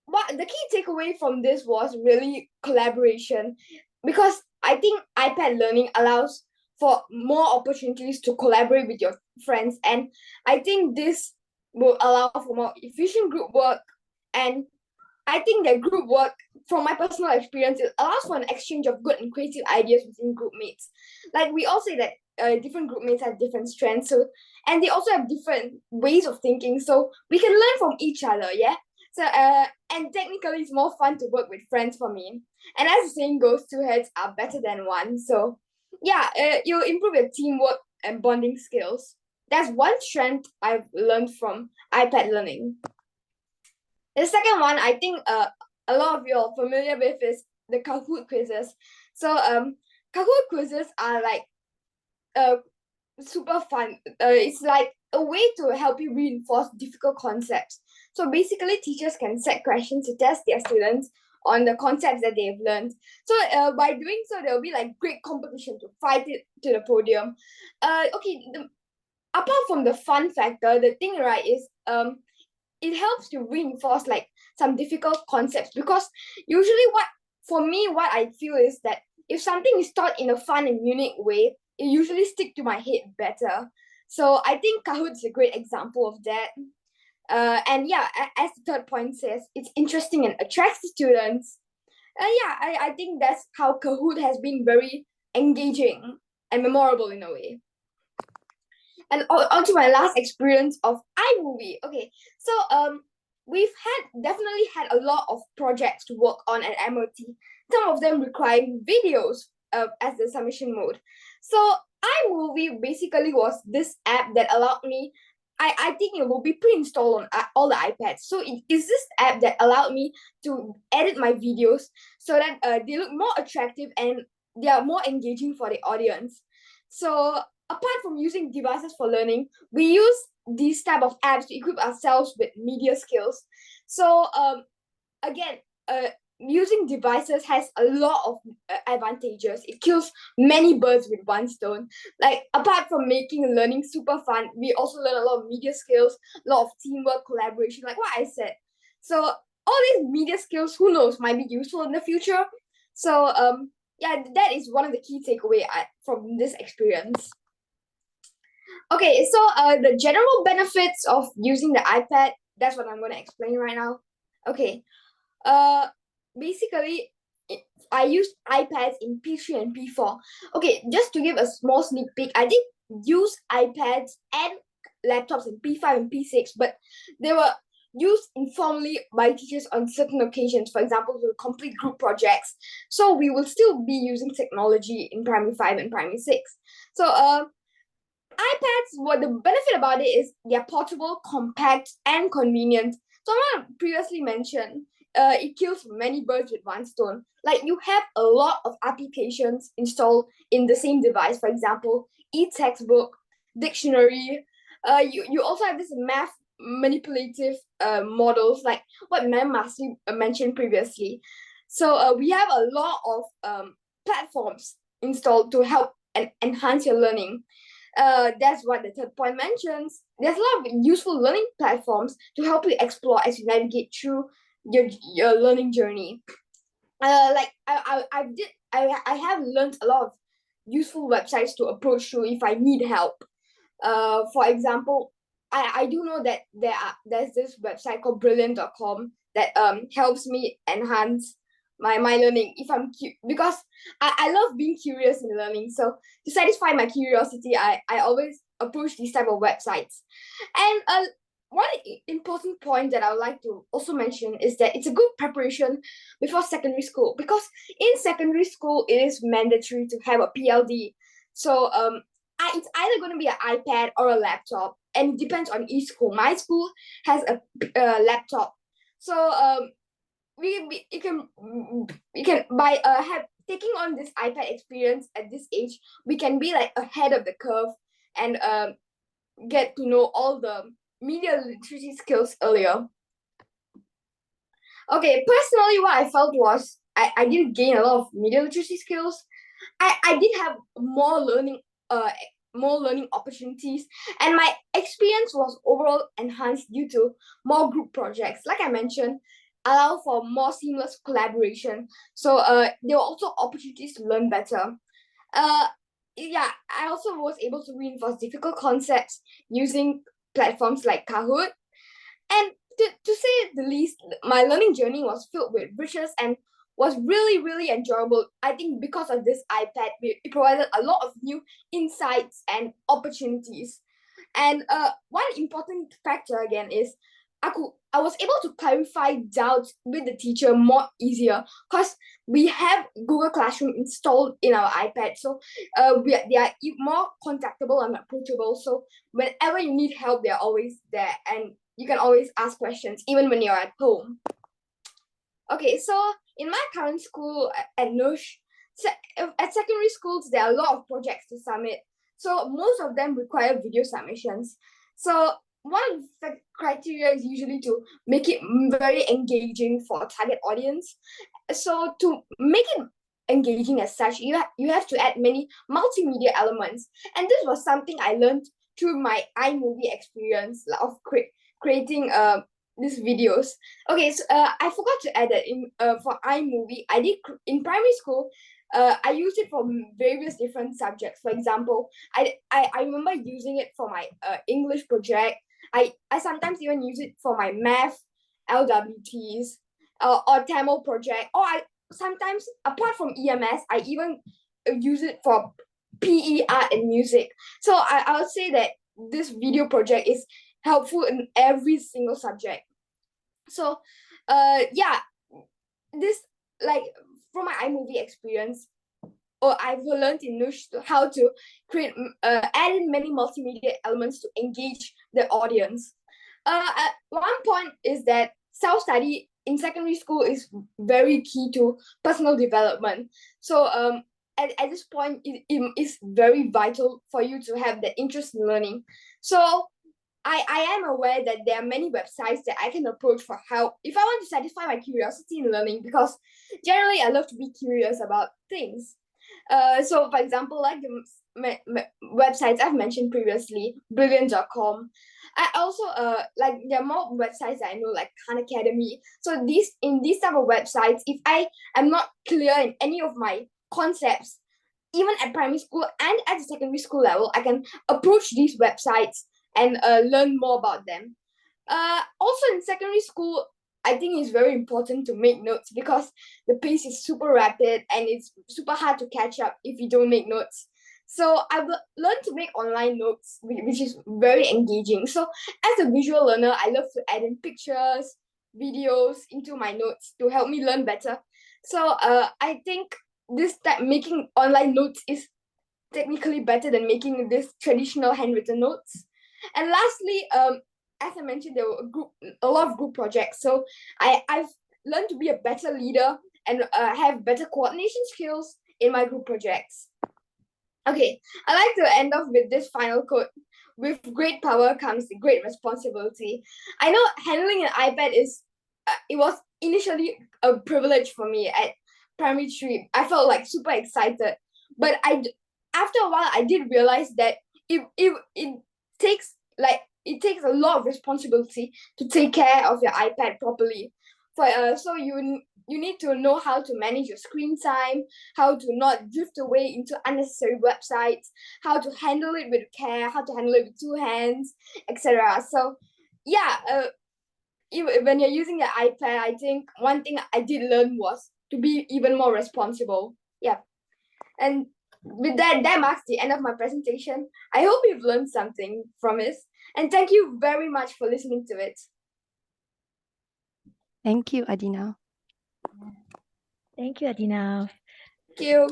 what the key takeaway from this was really collaboration, because I think iPad learning allows for more opportunities to collaborate with your friends, and I think this will allow for more efficient group work. And I think that group work, from my personal experience, it allows for an exchange of good and creative ideas within group mates. Like we all say that different group mates have different strengths, so and they also have different ways of thinking, so we can learn from each other. Yeah. So and technically it's more fun to work with friends for me. And as the saying goes, 2 heads are better than 1. So yeah, you'll improve your teamwork and bonding skills. That's one strength I've learned from iPad learning. The second one, I think a lot of you are familiar with, is the Kahoot quizzes. So Kahoot quizzes are like super fun. It's like a way to help you reinforce difficult concepts. So basically, teachers can set questions to test their students on the concepts that they've learned. So by doing so, there will be like great competition to fight it to the podium. Apart from the fun factor, the thing, right, is it helps to reinforce like some difficult concepts, because usually what I feel is that if something is taught in a fun and unique way, it usually stick to my head better. So I think Kahoot is a great example of that. And yeah, as the third point says, it's interesting and attracts the students. I think that's how Kahoot has been very engaging and memorable in a way. And on to my last experience of iMovie. Okay, so we've definitely had a lot of projects to work on at Admiralty. Some of them requiring videos as the submission mode. So iMovie basically was this app that allowed me. I think it will be pre-installed on all the iPads. So it is this app that allowed me to edit my videos so that they look more attractive and they are more engaging for the audience. So apart from using devices for learning, we use these type of apps to equip ourselves with media skills. So again, using devices has a lot of advantages. It kills many birds with one stone. Like, apart from making learning super fun, we also learn a lot of media skills, a lot of teamwork, collaboration, like what I said. So all these media skills, who knows, might be useful in the future. So yeah, that is one of the key takeaway from this experience. Okay, so the general benefits of using the iPad, that's what I'm going to explain right now. Okay, basically, I used iPads in P3 and P4. Okay, just to give a small sneak peek, I did use iPads and laptops in P5 and P6, but they were used informally by teachers on certain occasions, for example, to complete group projects. So we will still be using technology in primary 5 and primary 6. So iPads, what the benefit about it is they're portable, compact, and convenient. So I previously mentioned, it kills many birds with one stone. Like, you have a lot of applications installed in the same device. For example, e-textbook, dictionary. You also have this math manipulative models, like what Ma'am Marcy mentioned previously. So we have a lot of platforms installed to help and enhance your learning. That's what the third point mentions. There's a lot of useful learning platforms to help you explore as you navigate through your learning journey. Like I have learned a lot of useful websites to approach through if I need help. For example, I do know that there's this website called brilliant.com that helps me enhance my learning if because I love being curious in learning. So to satisfy my curiosity, I always approach these type of websites. And one important point that I would like to also mention is that it's a good preparation before secondary school, because in secondary school it is mandatory to have a PLD. So it's either going to be an iPad or a laptop, and it depends on each school. My school has a laptop, so we can by taking on this iPad experience at this age, we can be like ahead of the curve and get to know all the media literacy skills earlier. Okay, personally, what I felt was I didn't gain a lot of media literacy skills. I did have more learning opportunities, and my experience was overall enhanced due to more group projects. Like I mentioned, allow for more seamless collaboration. So there were also opportunities to learn better. Yeah, I also was able to reinforce difficult concepts using platforms like Kahoot. And to say the least, my learning journey was filled with riches and was really, really enjoyable. I think because of this iPad, it provided a lot of new insights and opportunities. And one important factor again is I was able to clarify doubts with the teacher more easier, because we have Google Classroom installed in our iPad. So they are more contactable and approachable. So whenever you need help, they're always there, and you can always ask questions even when you're at home. Okay, so in my current school at Nush, at secondary schools, there are a lot of projects to submit. So most of them require video submissions. So one of the criteria is usually to make it very engaging for a target audience. So to make it engaging as such, you have to add many multimedia elements. And this was something I learned through my iMovie experience of creating these videos. Okay, so I forgot to add that in for iMovie, I did in primary school. I used it for various different subjects. For example, I remember using it for my English project. I sometimes even use it for my math LWTs or Tamil project. Or I sometimes, apart from EMS, I even use it for PE, art and music. So I would say that this video project is helpful in every single subject. So yeah, this, like, from my iMovie experience, or I've learned in Noosh how to create add in many multimedia elements to engage the audience. One point is that self-study in secondary school is very key to personal development. So at this point, it is very vital for you to have the interest in learning. So I am aware that there are many websites that I can approach for help if I want to satisfy my curiosity in learning, because generally I love to be curious about things. So for example, like the websites I've mentioned previously, brilliant.com. I also like, there are more websites that I know, like Khan Academy. So these type of websites, if I am not clear in any of my concepts, even at primary school and at the secondary school level, I can approach these websites and learn more about them. Also in secondary school, I think it's very important to make notes, because the pace is super rapid and it's super hard to catch up if you don't make notes. So I've learned to make online notes, which is very engaging. So as a visual learner, I love to add in pictures, videos into my notes to help me learn better. So I think this type, making online notes, is technically better than making this traditional handwritten notes. And lastly, as I mentioned, there were a lot of group projects. So I've learned to be a better leader and have better coordination skills in my group projects. Okay, I like to end off with this final quote: "With great power comes great responsibility." I know handling an iPad it was initially a privilege for me at primary 3. I felt like super excited, but after a while I did realize that it takes a lot of responsibility to take care of your iPad properly. So you need to know how to manage your screen time, how to not drift away into unnecessary websites, how to handle it with care, how to handle it with 2 hands, etc. So yeah, when you're using the iPad, I think one thing I did learn was to be even more responsible. Yeah. And with that marks the end of my presentation. I hope you've learned something from it. And thank you very much for listening to it. Thank you, Adina. Thank you, Adina. Thank you.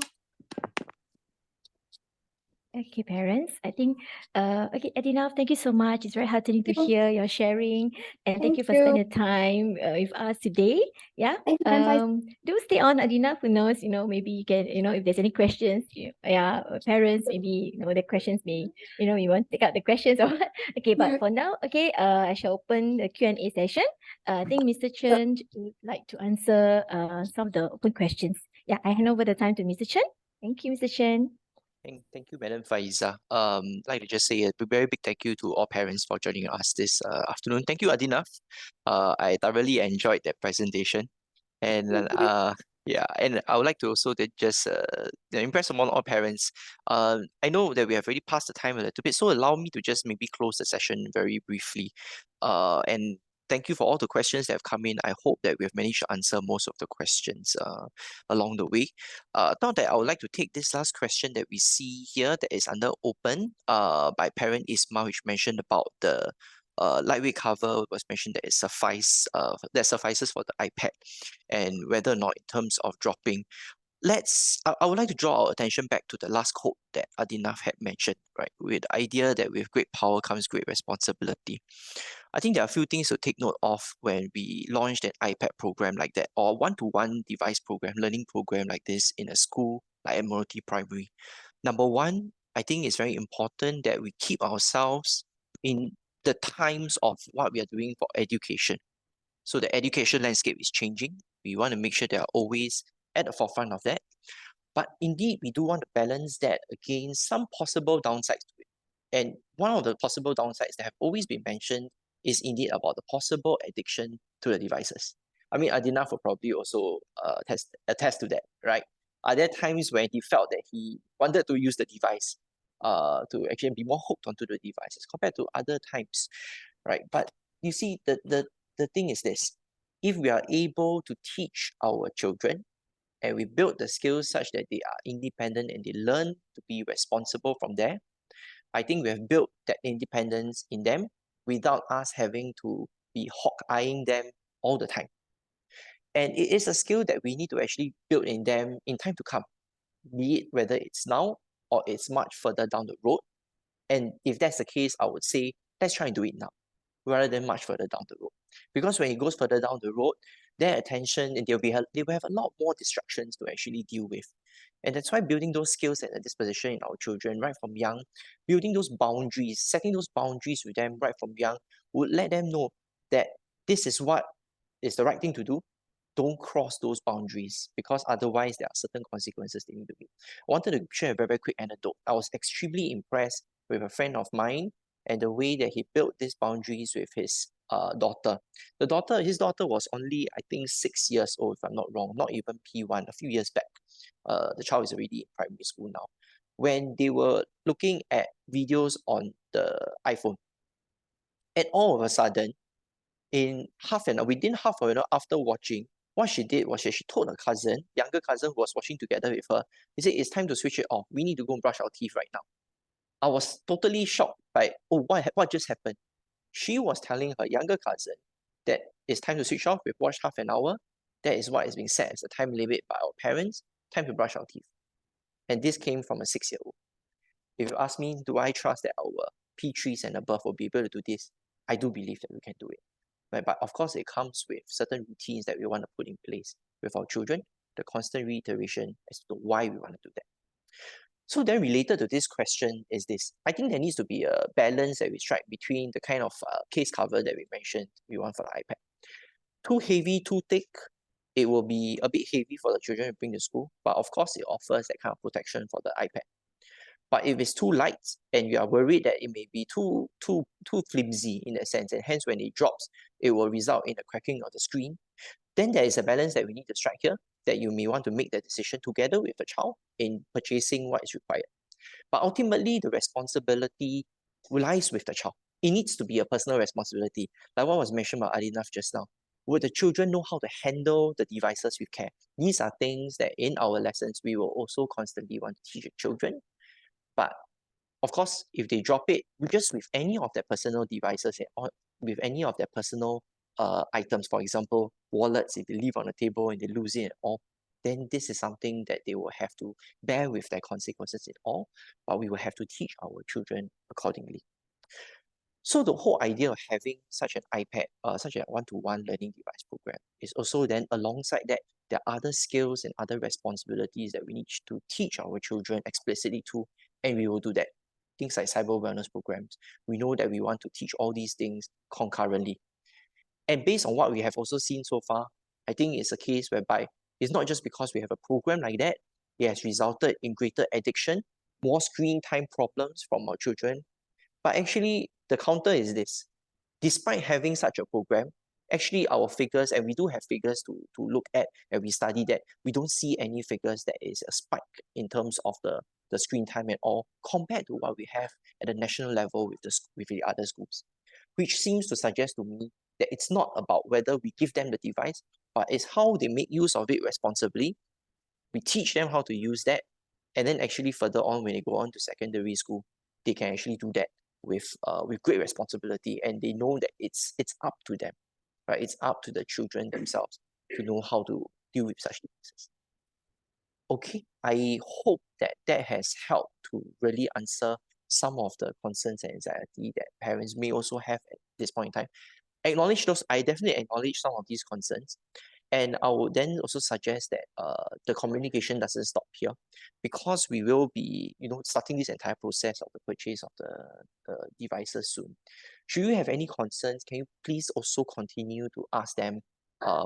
Okay, parents. I think, okay, Adina, thank you so much. It's very heartening to hear your sharing, and thank you for spending the time with us today. Yeah. Thank you, Do stay on, Adina. Who knows? Maybe you can, if there's any questions, parents, maybe, the questions may, you want to take out the questions or what. Okay, but for now, okay, I shall open the Q&A session. I think Mr. Chen would like to answer some of the open questions. Yeah, I hand over the time to Mr. Chen. Thank you, Mr. Chen. Thank you, Madam Faiza. Like to just say a very big thank you to all parents for joining us this afternoon. Thank you, Adina. I thoroughly enjoyed that presentation, and yeah, and I would like to also just impress upon all parents. I know that we have already passed the time a little bit, so allow me to just maybe close the session very briefly. And thank you for all the questions that have come in. I hope that we have managed to answer most of the questions along the way. Now that I would like to take this last question that we see here that is under open by parent Isma, which mentioned about the lightweight cover, was mentioned that that suffices for the iPad, and whether or not in terms of dropping. I would like to draw our attention back to the last quote that Adina had mentioned, right? With the idea that with great power comes great responsibility. I think there are a few things to take note of when we launched an iPad program like that, or one-to-one device program, learning program like this in a school like Admiralty Primary. Number one, I think it's very important that we keep ourselves in the times of what we are doing for education. So the education landscape is changing. We want to make sure they are always at the forefront of that. But indeed, we do want to balance that against some possible downsides to it. And one of the possible downsides that have always been mentioned is indeed about the possible addiction to the devices. I mean, Adina will probably also attest to that, right? Are there times when he felt that he wanted to use the device to actually be more hooked onto the devices compared to other times, right? But you see, the thing is this: if we are able to teach our children and we build the skills such that they are independent and they learn to be responsible from there, I think we have built that independence in them without us having to be hawk-eyeing them all the time. And it is a skill that we need to actually build in them in time to come, be it whether it's now or it's much further down the road. And if that's the case, I would say, let's try and do it now, rather than much further down the road. Because when it goes further down the road, their attention, and they will have a lot more distractions to actually deal with. And that's why building those skills and a disposition in our children right from young, building those boundaries, setting those boundaries with them right from young, would let them know that this is what is the right thing to do. Don't cross those boundaries, because otherwise there are certain consequences they need to be. I wanted to share a very, very quick anecdote. I was extremely impressed with a friend of mine and the way that he built these boundaries with his daughter. His daughter was only, I think, 6 years old, if I'm not wrong, not even P1, a few years back. The child is already in primary school now. When they were looking at videos on the iPhone, and all of a sudden, in half an hour, within half an hour after watching, what she did was she told her cousin, younger cousin who was watching together with her, he said, it's time to switch it off. We need to go and brush our teeth right now. I was totally shocked by, oh, what just happened? She was telling her younger cousin that it's time to switch off. We've watched half an hour. That is what is being set as a time limit by our parents. Time to brush our teeth. And this came from a 6-year-old. If you ask me, do I trust that our P3s and above will be able to do this? I do believe that we can do it. Right? But of course, it comes with certain routines that we want to put in place with our children, the constant reiteration as to why we want to do that. So then related to this question is this: I think there needs to be a balance that we strike between the kind of case cover that we mentioned we want for the iPad. Too heavy, too thick, it will be a bit heavy for the children to bring to school, but of course it offers that kind of protection for the iPad. But if it's too light and you are worried that it may be too flimsy in that sense, and hence when it drops, it will result in a cracking of the screen, then there is a balance that we need to strike here, that you may want to make that decision together with the child in purchasing what is required. But ultimately, the responsibility lies with the child. It needs to be a personal responsibility. Like what was mentioned by Adinaf just now. Would the children know how to handle the devices with care? These are things that in our lessons, we will also constantly want to teach the children. But of course, if they drop it, just with any of their personal devices or with any of their personal items, for example, wallets, if they leave on the table and they lose it and all, then this is something that they will have to bear with their consequences in all, but we will have to teach our children accordingly. So the whole idea of having such an iPad, such a one-to-one learning device program is also then alongside that, there are other skills and other responsibilities that we need to teach our children explicitly too, and we will do that. Things like cyber wellness programs. We know that we want to teach all these things concurrently. And based on what we have also seen so far, I think it's a case whereby it's not just because we have a program like that, it has resulted in greater addiction, more screen time problems from our children. But actually, the counter is this. Despite having such a program, actually our figures, and we do have figures to look at, and we study that, we don't see any figures that is a spike in terms of the screen time at all, compared to what we have at the national level with the other schools, which seems to suggest to me that it's not about whether we give them the device, but it's how they make use of it responsibly. We teach them how to use that, and then actually further on when they go on to secondary school, they can actually do that with great responsibility, and they know that it's up to them, right? It's up to the children themselves to know how to deal with such devices. Okay, I hope that that has helped to really answer some of the concerns and anxiety that parents may also have at this point in time. I definitely acknowledge some of these concerns. And I would then also suggest that the communication doesn't stop here, because we will be, starting this entire process of the purchase of the devices soon. Should you have any concerns, can you please also continue to ask them,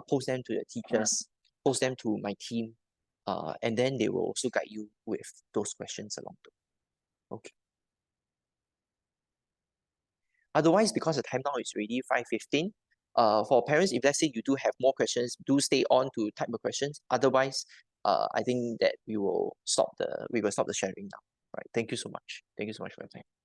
post them to the teachers, post them to my team, and then they will also guide you with those questions along the way. Okay. Otherwise, because the time now is already 5:15, for parents, if let's say you do have more questions, do stay on to type the questions. Otherwise, I think that we will stop the sharing now. Right. Thank you so much. Thank you so much for your time.